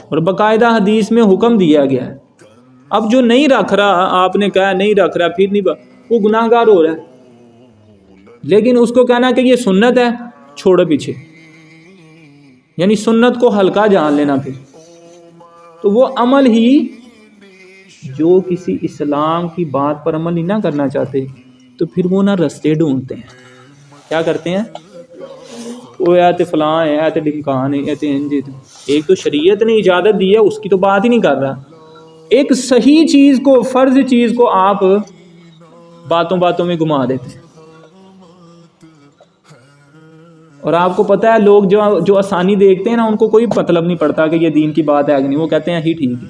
اور باقاعدہ حدیث میں حکم دیا گیا ہے اب جو نہیں رکھ رہا، آپ نے کہا نہیں رکھ رہا، پھر نہیں وہ گناہ گار ہو رہا ہے، لیکن اس کو کہنا کہ یہ سنت ہے، چھوڑو پیچھے، یعنی سنت کو ہلکا جان لینا پھر تو وہ عمل ہی جو کسی اسلام کی بات پر عمل نہیں نہ کرنا چاہتے تو پھر وہ نہ رستے ڈھونڈتے ہیں، کیا کرتے ہیں، وہ ایت فلاں ہے، ایت ڈمکان ہے، ایت انج ہے۔ ایک تو شریعت نے اجازت دی ہے، اس کی تو بات ہی نہیں کر رہا، ایک صحیح چیز کو، فرض چیز کو آپ باتوں باتوں میں گھما دیتے ہیں۔ اور آپ کو پتہ ہے لوگ جو آسانی دیکھتے ہیں نا، ان کو کوئی مطلب نہیں پڑتا کہ یہ دین کی بات ہے کہ نہیں، وہ کہتے ہیں ہی ٹھیک ہے۔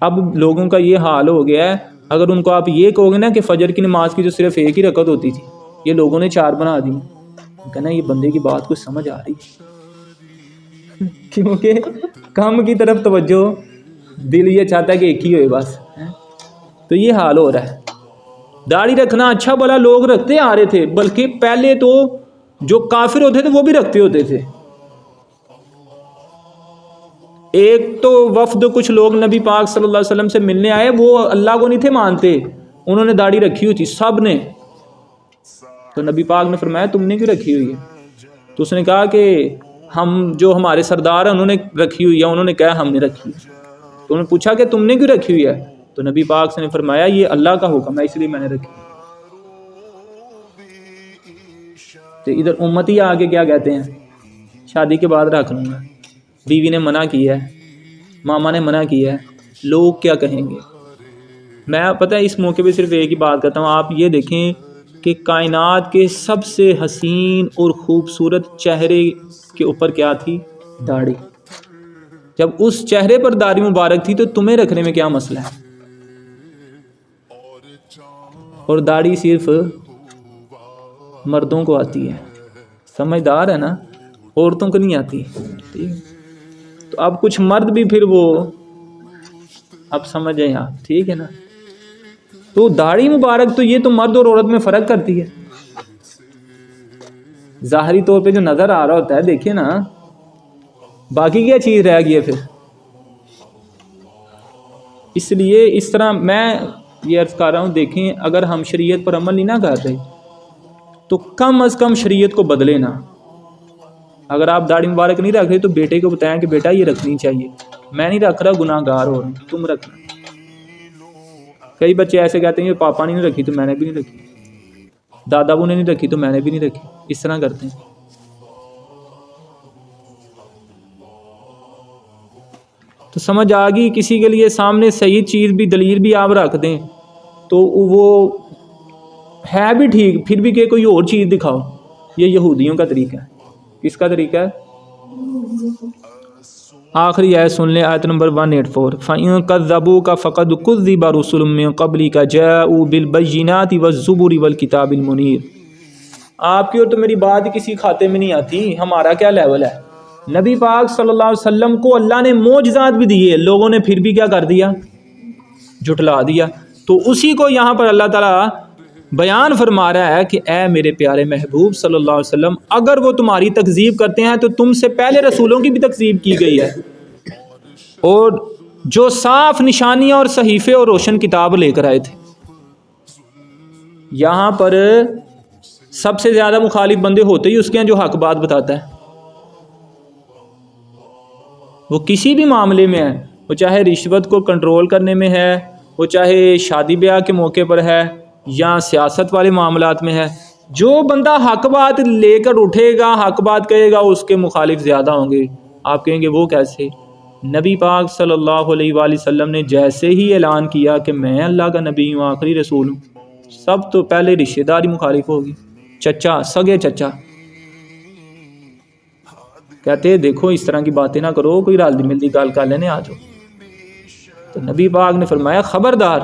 اب لوگوں کا یہ حال ہو گیا ہے، اگر ان کو آپ یہ کہو گے نا کہ فجر کی نماز کی جو صرف ایک ہی رکعت ہوتی تھی یہ لوگوں نے 4 بنا دی، کہنا یہ بندے کی بات کچھ سمجھ آ رہی ہے کیونکہ کم کی طرف توجہ، دل یہ چاہتا ہے کہ ایک ہی ہوئے بس، تو یہ حال ہو رہا ہے۔ داڑھی رکھنا اچھا بھلا لوگ رکھتے آ رہے تھے، بلکہ پہلے تو جو کافر ہوتے تھے وہ بھی رکھتے ہوتے تھے۔ ایک تو وفد کچھ لوگ نبی پاک صلی اللہ علیہ وسلم سے ملنے آئے، وہ اللہ کو نہیں تھے مانتے، انہوں نے داڑھی رکھی ہوئی تھی سب نے، تو نبی پاک نے فرمایا تم نے کیوں رکھی ہوئی ہے؟ تو اس نے کہا کہ ہم جو ہمارے سردار ہیں انہوں نے رکھی ہوئی ہے، انہوں نے کہا ہم نے رکھی ہے۔ تو انہوں نے پوچھا کہ تم نے کیوں رکھی ہوئی ہے؟ تو نبی پاک سے نے فرمایا یہ اللہ کا حکم ہے اس لیے میں نے رکھی۔ تو ادھر امتی آگے کیا کہتے ہیں، شادی کے بعد رکھ لوں گا، بیوی نے منع کیا ہے، ماما نے منع کیا ہے، لوگ کیا کہیں گے۔ میں پتہ ہے اس موقع پہ صرف ایک ہی بات کرتا ہوں، آپ یہ دیکھیں کہ کائنات کے سب سے حسین اور خوبصورت چہرے کے اوپر کیا تھی، داڑھی۔ جب اس چہرے پر داڑھی مبارک تھی تو تمہیں رکھنے میں کیا مسئلہ ہے؟ اور داڑھی صرف مردوں کو آتی ہے، سمجھدار ہے نا، عورتوں کو نہیں آتی، ٹھیک؟ تو اب کچھ مرد بھی پھر وہ اب سمجھیں آپ، ٹھیک ہے نا۔ تو داڑھی مبارک تو یہ تو مرد اور عورت میں فرق کرتی ہے، ظاہری طور پہ جو نظر آ رہا ہوتا ہے دیکھیے نا، باقی کیا چیز رہ گئی ہے پھر۔ اس لیے اس طرح میں یہ عرض کر رہا ہوں، دیکھیں اگر ہم شریعت پر عمل نہیں نہ کر رہے تو کم از کم شریعت کو بدلے نا۔ اگر آپ داڑھی مبارک نہیں رکھ رہے تو بیٹے کو بتائیں کہ بیٹا یہ رکھنی چاہیے، میں نہیں رکھ رہا گناہ گار ہو رہا ہوں، تم رکھنا۔ کئی بچے ایسے کہتے ہیں کہ پاپا نے نہیں رکھی تو میں نے بھی نہیں رکھی، دادا ابو نے نہیں رکھی تو میں نے بھی نہیں رکھی، اس طرح کرتے ہیں۔ تو سمجھ آ گئی، کسی کے لیے سامنے صحیح چیز بھی، دلیل بھی آپ رکھ دیں تو وہ ہے بھی ٹھیک، پھر بھی کہ کوئی اور چیز دکھاؤ، یہ یہودیوں کا طریقہ ہے۔ کس کا طریقہ ہے؟ آخری آیت سن لیں، آیت نمبر 184، فَإِن كَذَّبُوكَ فَقَدْ كُذِّبَ رُسُلٌ مِّن قَبْلِكَ جَاءُوا بِالْبَيِّنَاتِ وَالزُّبُرِ وَالْكِتَابِ الْمُنِيرِ۔ آپ کی اور تو میری بات کسی کھاتے میں نہیں آتی، ہمارا کیا لیول ہے۔ نبی پاک صلی اللہ علیہ وسلم کو اللہ نے معجزات بھی دیے، لوگوں نے پھر بھی کیا کر دیا، جھٹلا دیا۔ تو اسی کو یہاں پر اللہ تعالیٰ بیان فرما رہا ہے کہ اے میرے پیارے محبوب صلی اللہ علیہ وسلم، اگر وہ تمہاری تکذیب کرتے ہیں تو تم سے پہلے رسولوں کی بھی تکذیب کی گئی ہے، اور جو صاف نشانیاں اور صحیفے اور روشن کتاب لے کر آئے تھے۔ یہاں پر سب سے زیادہ مخالف بندے ہوتے ہی اس کے ہیں جو حق بات بتاتا ہے، وہ کسی بھی معاملے میں ہے، وہ چاہے رشوت کو کنٹرول کرنے میں ہے، وہ چاہے شادی بیاہ کے موقع پر ہے یا سیاست والے معاملات میں ہے، جو بندہ حق بات لے کر اٹھے گا، حق بات کہے گا، اس کے مخالف زیادہ ہوں گے۔ آپ کہیں گے وہ کیسے؟ نبی پاک صلی اللہ علیہ وآلہ وسلم نے جیسے ہی اعلان کیا کہ میں اللہ کا نبی ہوں، آخری رسول ہوں، سب تو پہلے رشتہ داری مخالف ہوگی، چچا، سگے چچا کہتے ہیں دیکھو اس طرح کی باتیں نہ کرو، کوئی رالدی ملتی گال کر لینے آ جاؤ۔ تو نبی پاک نے فرمایا خبردار،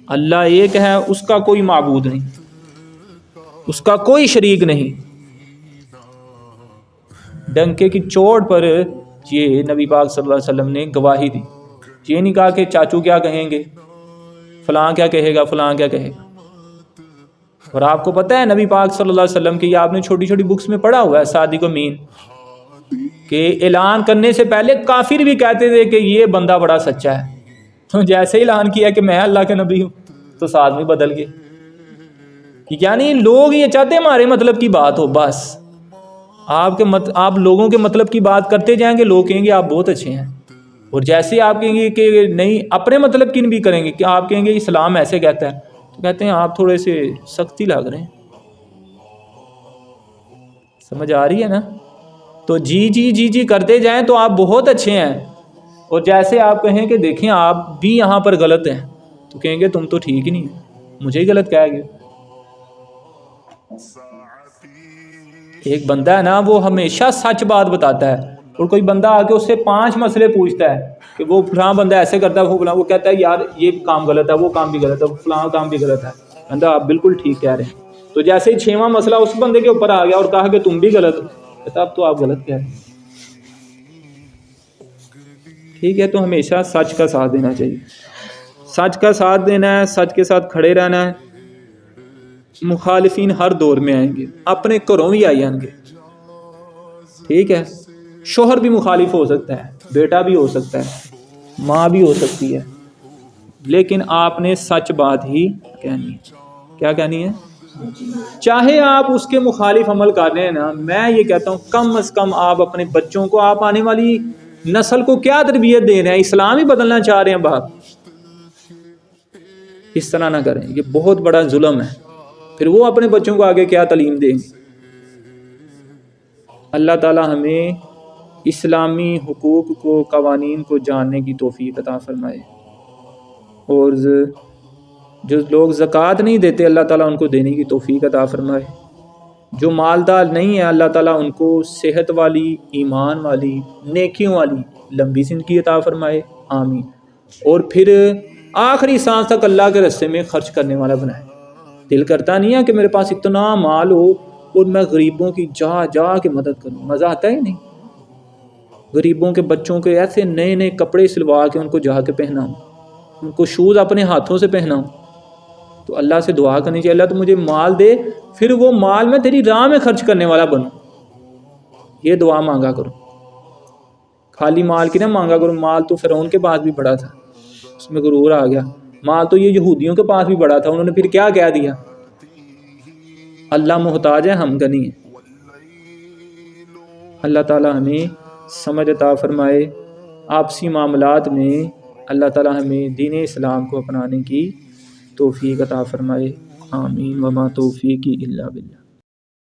اللہ ایک ہے، اس کا کوئی معبود نہیں، اس کا کوئی شریک نہیں۔ ڈنکے کی چوٹ پر یہ نبی پاک صلی اللہ علیہ وسلم نے گواہی دی، یہ نہیں کہا کہ چاچو کیا کہیں گے، فلاں کیا کہے گا، فلاں کیا کہے گا۔ اور آپ کو پتہ ہے نبی پاک صلی اللہ علیہ وسلم کی، یہ آپ نے چھوٹی چھوٹی بکس میں پڑھا ہوا ہے، صادق و امین، کہ اعلان کرنے سے پہلے کافر بھی کہتے تھے کہ یہ بندہ بڑا سچا ہے، تو جیسے ہی اعلان کیا کہ میں اللہ کے نبی ہوں تو ساتھ میں بدل گئے. یعنی لوگ یہ چاہتے ہیں ہمارے مطلب کی بات ہو، بس آپ لوگوں کے مطلب کی بات کرتے جائیں گے، لوگ کہیں گے آپ بہت اچھے ہیں. اور جیسے آپ کہیں گے کہ نہیں اپنے مطلب کی بھی کریں گے کہ آپ کہیں گے اسلام ایسے کہتا ہے، تو کہتے ہیں آپ تھوڑے سے سختی لگ رہے ہیں. سمجھ آ رہی ہے نا؟ تو جی کرتے جائیں تو آپ بہت اچھے ہیں، اور جیسے آپ کہیں کہ دیکھیں آپ بھی یہاں پر غلط ہیں تو کہیں گے تم تو ٹھیک ہی نہیں، مجھے ہی غلط کہا گیا. ایک بندہ ہے نا وہ ہمیشہ سچ بات بتاتا ہے، اور کوئی بندہ آ کے اس سے 5 مسئلے پوچھتا ہے کہ وہ فلاں بندہ ایسے کرتا ہے، وہ فلاں، وہ کہتا ہے یار یہ کام غلط ہے، وہ کام بھی غلط ہے، فلاں کام بھی غلط ہے. بندہ آپ بالکل ٹھیک کہہ رہے ہیں. تو جیسے ہی 6واں مسئلہ اس بندے کے اوپر آ گیا اور کہا کہ تم بھی غلط ہو، کہتا اب تو آپ غلط کہہ رہے ہیں. ٹھیک ہے، تو ہمیشہ سچ کا ساتھ دینا چاہیے، سچ کا ساتھ دینا ہے، سچ کے ساتھ کھڑے رہنا ہے. مخالفین ہر دور میں آئیں گے، اپنے گھروں بھی آئیں گے. ٹھیک ہے، شوہر بھی مخالف ہو سکتا ہے، بیٹا بھی ہو سکتا ہے، ماں بھی ہو سکتی ہے، لیکن آپ نے سچ بات ہی کہنی ہے. کیا کہنی ہے؟ چاہے آپ اس کے مخالف عمل کر رہے ہیں نا، میں یہ کہتا ہوں کم از کم آپ اپنے بچوں کو، آپ آنے والی نسل کو کیا تربیت دے رہے ہیں؟ اسلام ہی بدلنا چاہ رہے ہیں باپ. اس طرح نہ کریں، یہ بہت بڑا ظلم ہے. پھر وہ اپنے بچوں کو آگے کیا تعلیم دیں گے؟ اللہ تعالی ہمیں اسلامی حقوق کو، قوانین کو جاننے کی توفیق عطا فرمائے. اور جو لوگ زکوٰۃ نہیں دیتے اللہ تعالیٰ ان کو دینے کی توفیق عطا فرمائے. جو مالدار نہیں ہے اللہ تعالیٰ ان کو صحت والی، ایمان والی، نیکیوں والی لمبی زندگی عطا فرمائے. آمین. اور پھر آخری سانس تک اللہ کے راستے میں خرچ کرنے والا بنائے. دل کرتا نہیں ہے کہ میرے پاس اتنا مال ہو اور میں غریبوں کی جا کے مدد کروں، مزہ آتا ہی نہیں. غریبوں کے بچوں کے ایسے نئے نئے کپڑے سلوا کے ان کو جا کے پہناؤں، ان کو شوز اپنے ہاتھوں سے پہناؤں. تو اللہ سے دعا کرنی چاہیے، اللہ تو مجھے مال دے، پھر وہ مال میں تیری راہ میں خرچ کرنے والا بنوں. یہ دعا مانگا کرو، خالی مال کی نہ مانگا کرو. مال تو فرعون کے پاس بھی بڑا تھا، اس میں غرور آ گیا. مال تو یہ یہودیوں کے پاس بھی بڑا تھا، انہوں نے پھر کیا کہہ دیا؟ اللہ محتاج ہے، ہم غنی ہیں. اللہ تعالی ہمیں سمجھ عطا فرمائے. آپسی معاملات میں اللہ تعالی ہمیں دین اسلام کو اپنانے کی توفیق عطا فرمائے. آمین. وما توفیقی الا باللہ.